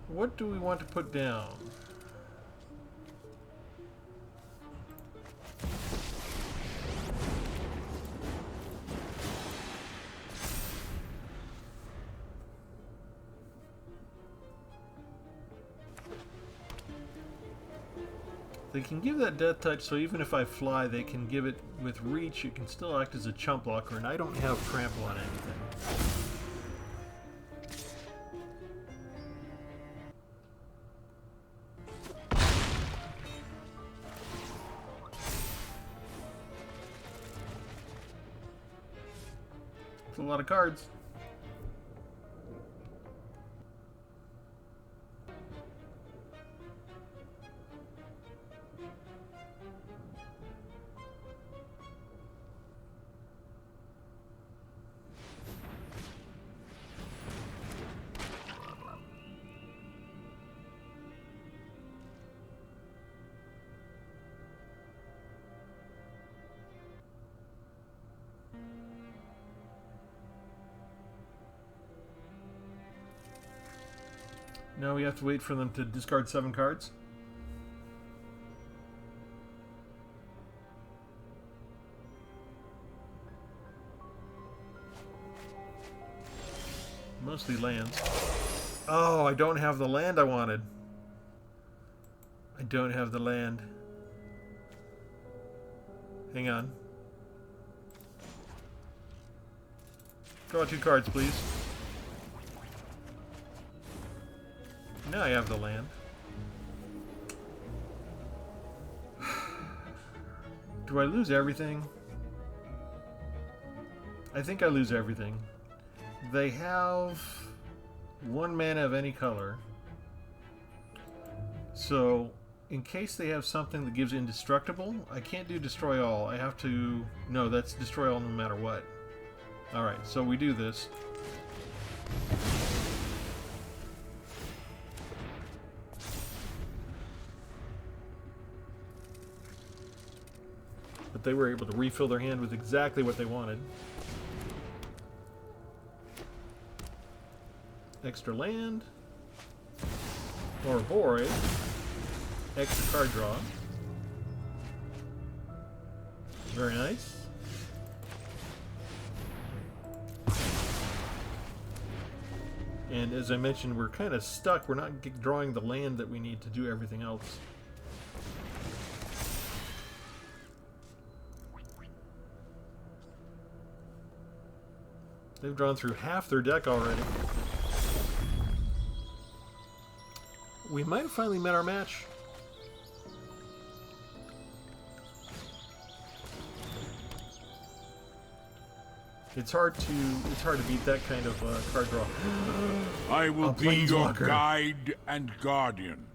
What do we want to put down? They can give that death touch, so even if I fly, they can give it with reach. It can still act as a chump blocker, and I don't have trample on anything. It's a lot of cards. Now we have to wait for them to discard 7 cards. Mostly lands. Oh, I don't have the land I wanted. I don't have the land. Hang on. Draw 2 cards, please. Now I have the land. Do I lose everything? I think I lose everything. They have 1 mana of any color. So, in case they have something that gives indestructible, I can't do destroy all. I have to... No, that's destroy all no matter what. Alright, so we do this. But they were able to refill their hand with exactly what they wanted. Extra land. More void. Extra card draw. Very nice. And as I mentioned, we're kind of stuck. We're not drawing the land that we need to do everything else. They've drawn through half their deck already. We might have finally met our match. It's hard to beat that kind of card draw. I will be your guide and guardian.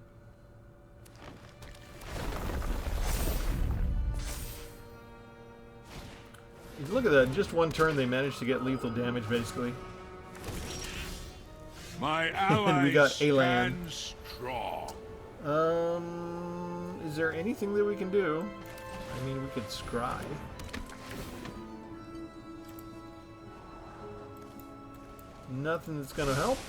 Look at that, in just 1 turn they managed to get lethal damage, basically. My ally and we got a land. Strong. Is there anything that we can do? I mean, we could scry. Nothing that's gonna help.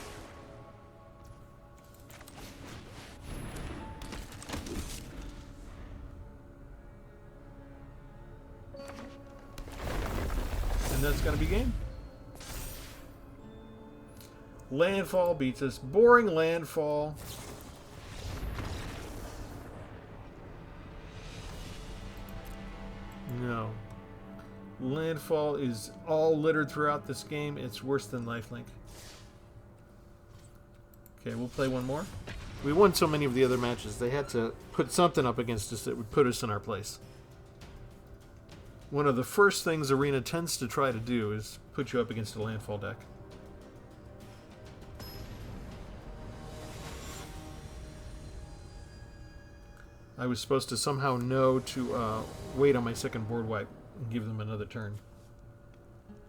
And that's gonna be game. Landfall beats us. Boring landfall. Landfall is all littered throughout this game. It's worse than lifelink. Okay, we'll play one more. We won so many of the other matches, they had to put something up against us that would put us in our place. One of the first things Arena tends to try to do is put you up against a landfall deck. I was supposed to somehow know to wait on my second board wipe and give them another turn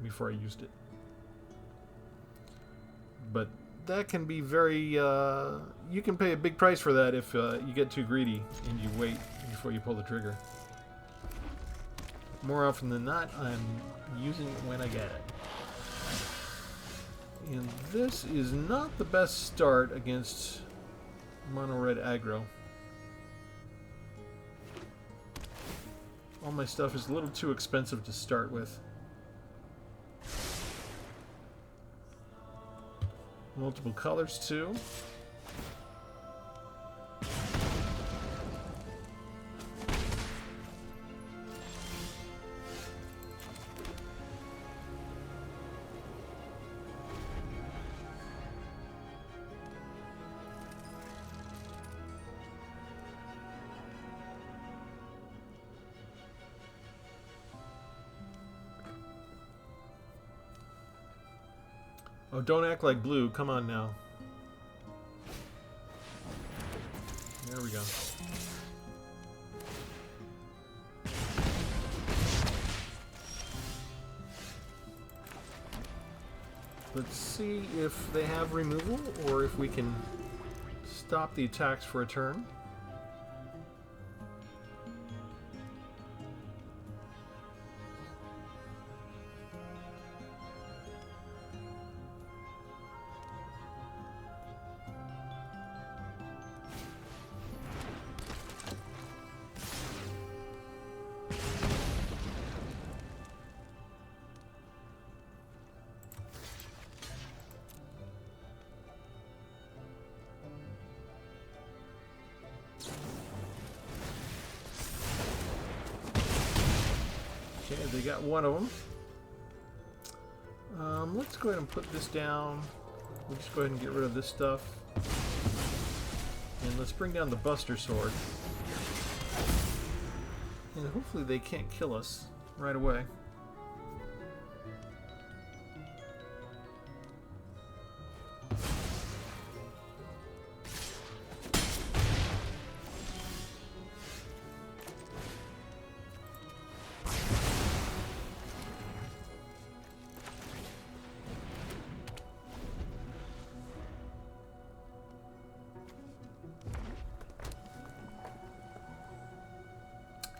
before I used it. But that can be very... you can pay a big price for that if you get too greedy and you wait before you pull the trigger. More often than not, I'm using it when I get it. And this is not the best start against mono-red aggro. All my stuff is a little too expensive to start with. Multiple colors too. Oh, don't act like blue. Come on now. There we go. Let's see if they have removal or if we can stop the attacks for a turn. Okay, they got one of them. Let's go ahead and put this down. We'll just go ahead and get rid of this stuff. And let's bring down the Buster Sword. And hopefully they can't kill us right away.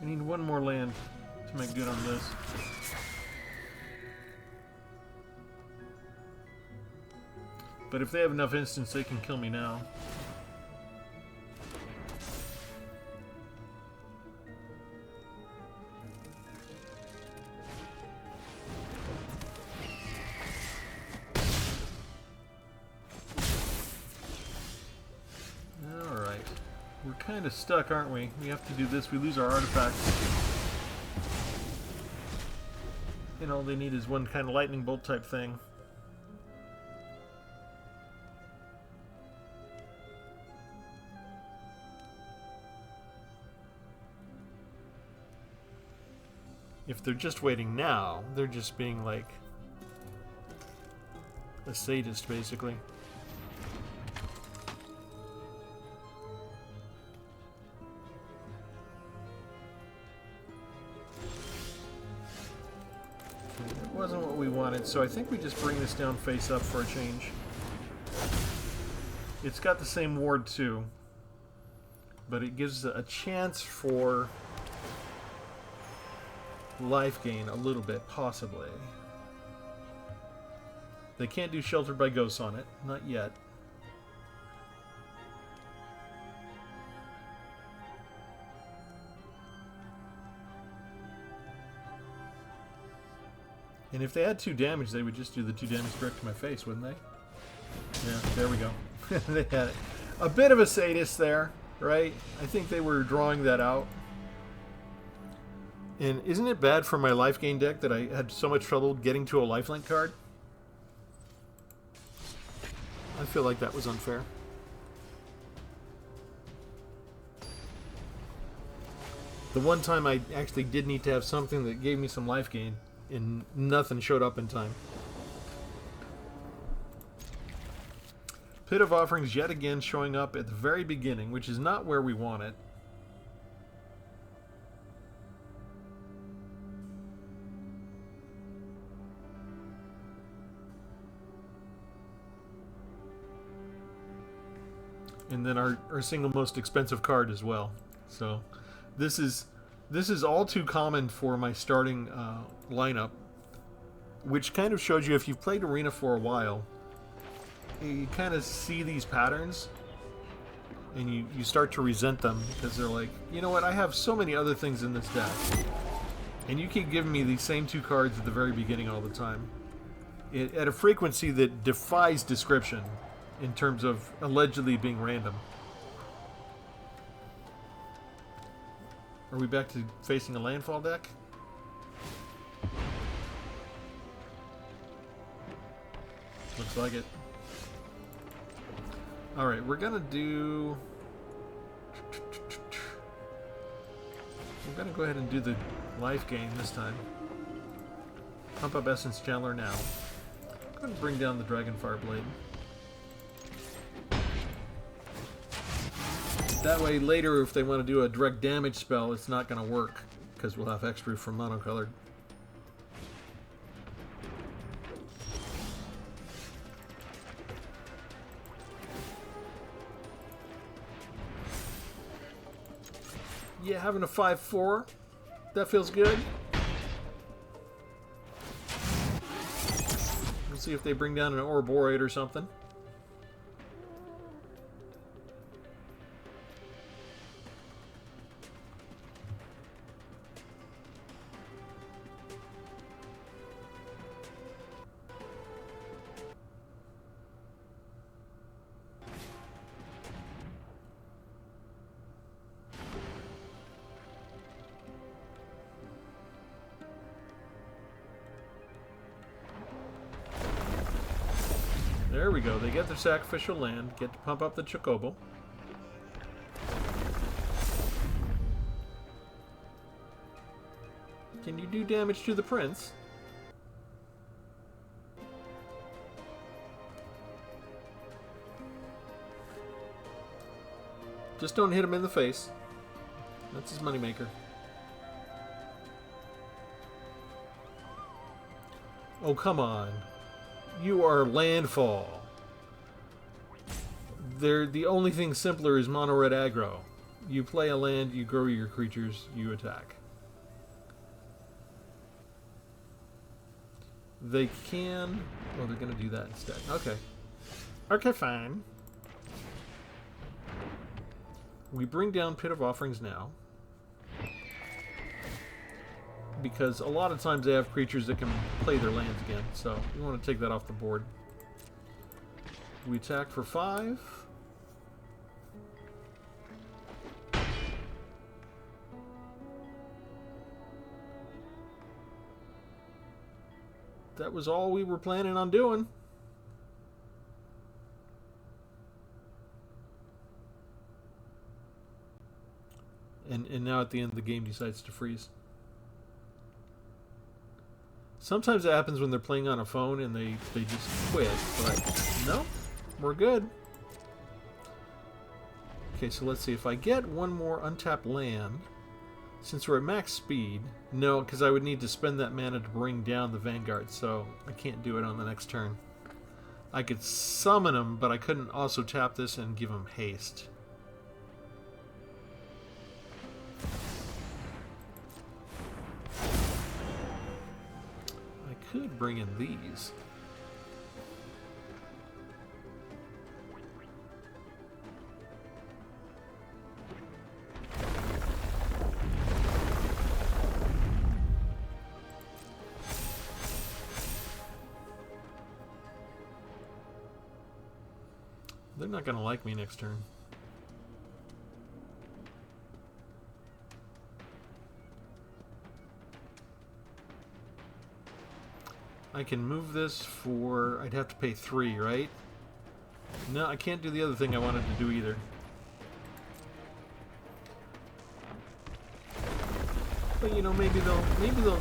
I need one more land to make good on this. But if they have enough instants, they can kill me now. We're kind of stuck, aren't we? We have to do this. We lose our artifacts. And all they need is one kind of lightning bolt type thing. If they're just waiting now, they're just being like a sadist, basically. Wasn't what we wanted, so I think we just bring this down face up for a change. It's got the same ward too, but it gives a chance for life gain a little bit, possibly. They can't do Sheltered by Ghosts on it, not yet. And if they had 2 damage, they would just do the 2 damage direct to my face, wouldn't they? Yeah, there we go. They had it. A bit of a sadist there, right? I think they were drawing that out. And isn't it bad for my life gain deck that I had so much trouble getting to a lifelink card? I feel like that was unfair. The one time I actually did need to have something that gave me some life gain, and nothing showed up in time. Pit of Offerings yet again showing up at the very beginning, which is not where we want it. And then our single most expensive card as well. So this is all too common for my starting lineup, which kind of shows you, if you've played Arena for a while, you kind of see these patterns and you start to resent them, because they're like, you know what, I have so many other things in this deck, and you keep giving me these same two cards at the very beginning all the time, at a frequency that defies description in terms of allegedly being random. Are we back to facing a landfall deck? Looks like it. Alright, we're gonna do... We're gonna go ahead and do the life gain this time. Pump up Essence Channeler now. Go ahead and bring down the Dragonfire Blade. That way later, if they want to do a direct damage spell, it's not going to work, because we'll have extra from monocolored. Yeah, having a 5/4, that feels good. We'll see if they bring down an Ouroborate or something. There we go. They get their sacrificial land, get to pump up the Chocobo. Can you do damage to the prince? Just don't hit him in the face. That's his moneymaker. Oh, come on. You are landfall. The only thing simpler is mono red aggro. You play a land, you grow your creatures, you attack. They can... Oh, they're going to do that instead. Okay. Okay, fine. We bring down Pit of Offerings now, because a lot of times they have creatures that can play their lands again, so we want to take that off the board. We attack for 5. That was all we were planning on doing. And now at the end the game decides to freeze. Sometimes it happens when they're playing on a phone and they just quit, but no, we're good. Okay, so let's see. If I get one more untapped land, since we're at max speed, no, because I would need to spend that mana to bring down the Vanguard, so I can't do it on the next turn. I could summon him, but I couldn't also tap this and give him haste. Could bring in these. They're not going to like me next turn. I can move this for... I'd have to pay 3, right? No, I can't do the other thing I wanted to do either. But you know, maybe they'll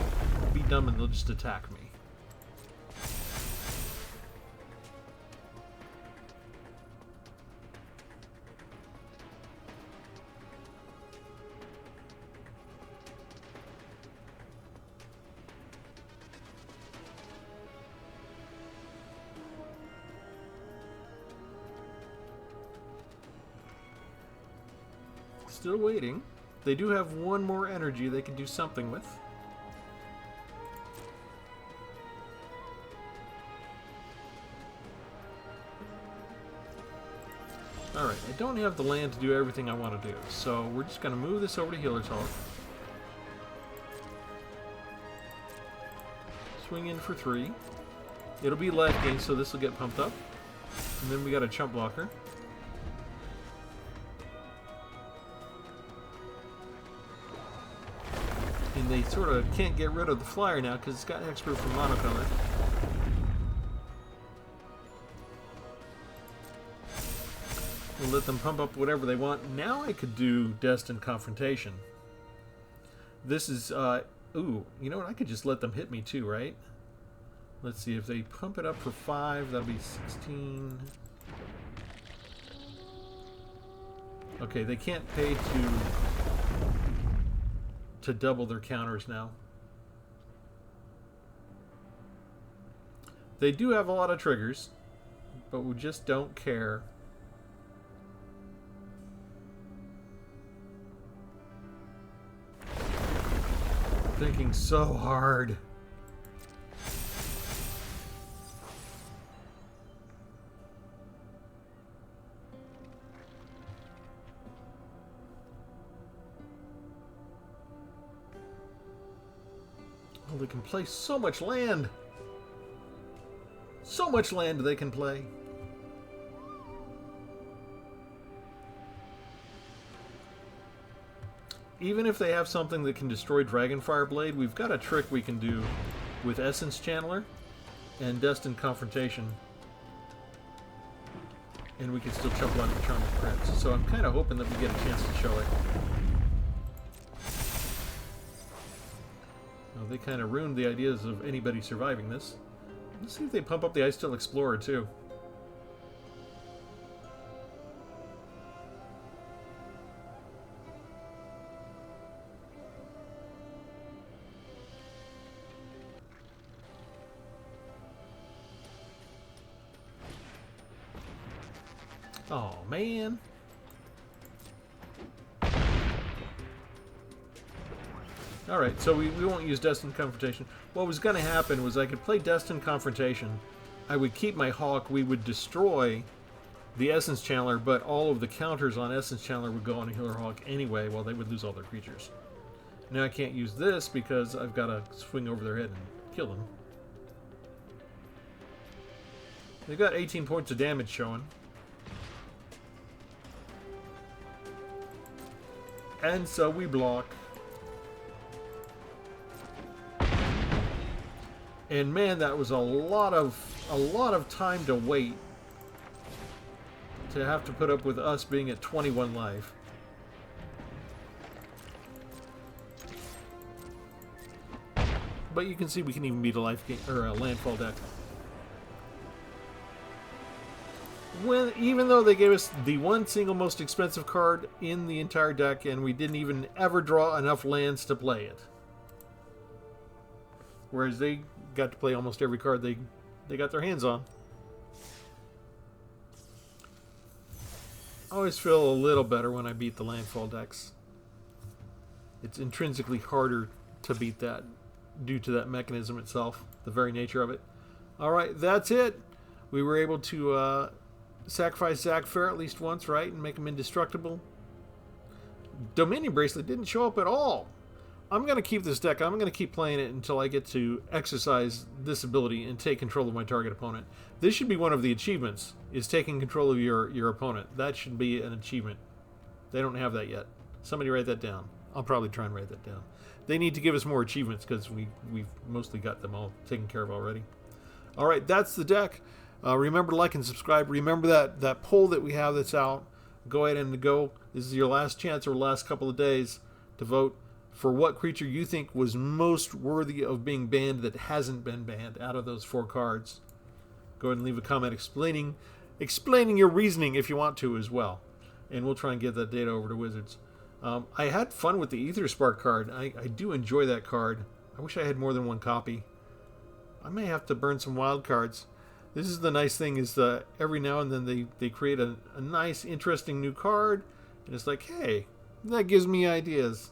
be dumb and they'll just attack me. Still waiting. They do have one more energy they can do something with. Alright, I don't have the land to do everything I want to do, so we're just going to move this over to Healer's Hog. Swing in for 3. It'll be life gain, so this will get pumped up. And then we got a chump blocker. And they sort of can't get rid of the flyer now because it's got expert from monocolor. We'll let them pump up whatever they want. Now I could do Destined Confrontation. This is, ooh, you know what? I could just let them hit me too, right? Let's see, if they pump it up for 5, that'll be 16. Okay, they can't pay to double their counters now. They do have a lot of triggers, but we just don't care. Thinking so hard. Oh, they can play so much land. So much land they can play. Even if they have something that can destroy Dragonfire Blade, we've got a trick we can do with Essence Channeler and Destined Confrontation. And we can still chump block the Charm of Prince. So I'm kind of hoping that we get a chance to show it. Well, they kind of ruined the ideas of anybody surviving this. Let's see if they pump up the Ice Still Explorer too. Oh, man. Alright, so we won't use Destined Confrontation. What was going to happen was I could play Destined Confrontation. I would keep my Hawk. We would destroy the Essence Channeler, but all of the counters on Essence Channeler would go on a Healer Hawk anyway, while they would lose all their creatures. Now I can't use this because I've got to swing over their head and kill them. They've got 18 points of damage showing. And so we block. And man, that was a lot of time to wait to have to put up with us being at 21 life. But you can see we can even beat a life game or a landfall deck. Even though they gave us the one single most expensive card in the entire deck, and we didn't even ever draw enough lands to play it. Whereas they got to play almost every card they got their hands on. I always feel a little better when I beat the landfall decks. It's intrinsically harder to beat that due to that mechanism itself, the very nature of it. Alright, that's it. We were able to sacrifice Zack fair at least once, right? And make him indestructible. Dominion Bracelet didn't show up at all. I'm going to keep this deck. I'm going to keep playing it until I get to exercise this ability and take control of my target opponent. This should be one of the achievements, is taking control of your opponent. That should be an achievement. They don't have that yet. Somebody write that down. I'll probably try and write that down. They need to give us more achievements because we've mostly got them all taken care of already. All right, that's the deck. Remember to like and subscribe. Remember that poll that we have that's out. Go ahead and go. This is your last chance or last couple of days to vote for what creature you think was most worthy of being banned that hasn't been banned out of those 4 cards. Go ahead and leave a comment explaining your reasoning if you want to as well. And we'll try and get that data over to Wizards. I had fun with the Ether Spark card. I do enjoy that card. I wish I had more than 1 copy. I may have to burn some wild cards. This is the nice thing is every now and then they create a nice, interesting new card. And it's like, hey, that gives me ideas.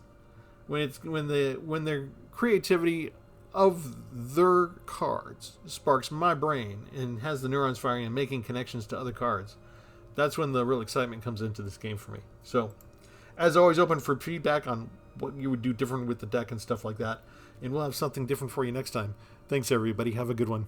When their creativity of their cards sparks my brain and has the neurons firing and making connections to other cards, that's when the real excitement comes into this game for me. So, as always, open for feedback on what you would do different with the deck and stuff like that. And we'll have something different for you next time. Thanks, everybody. Have a good one.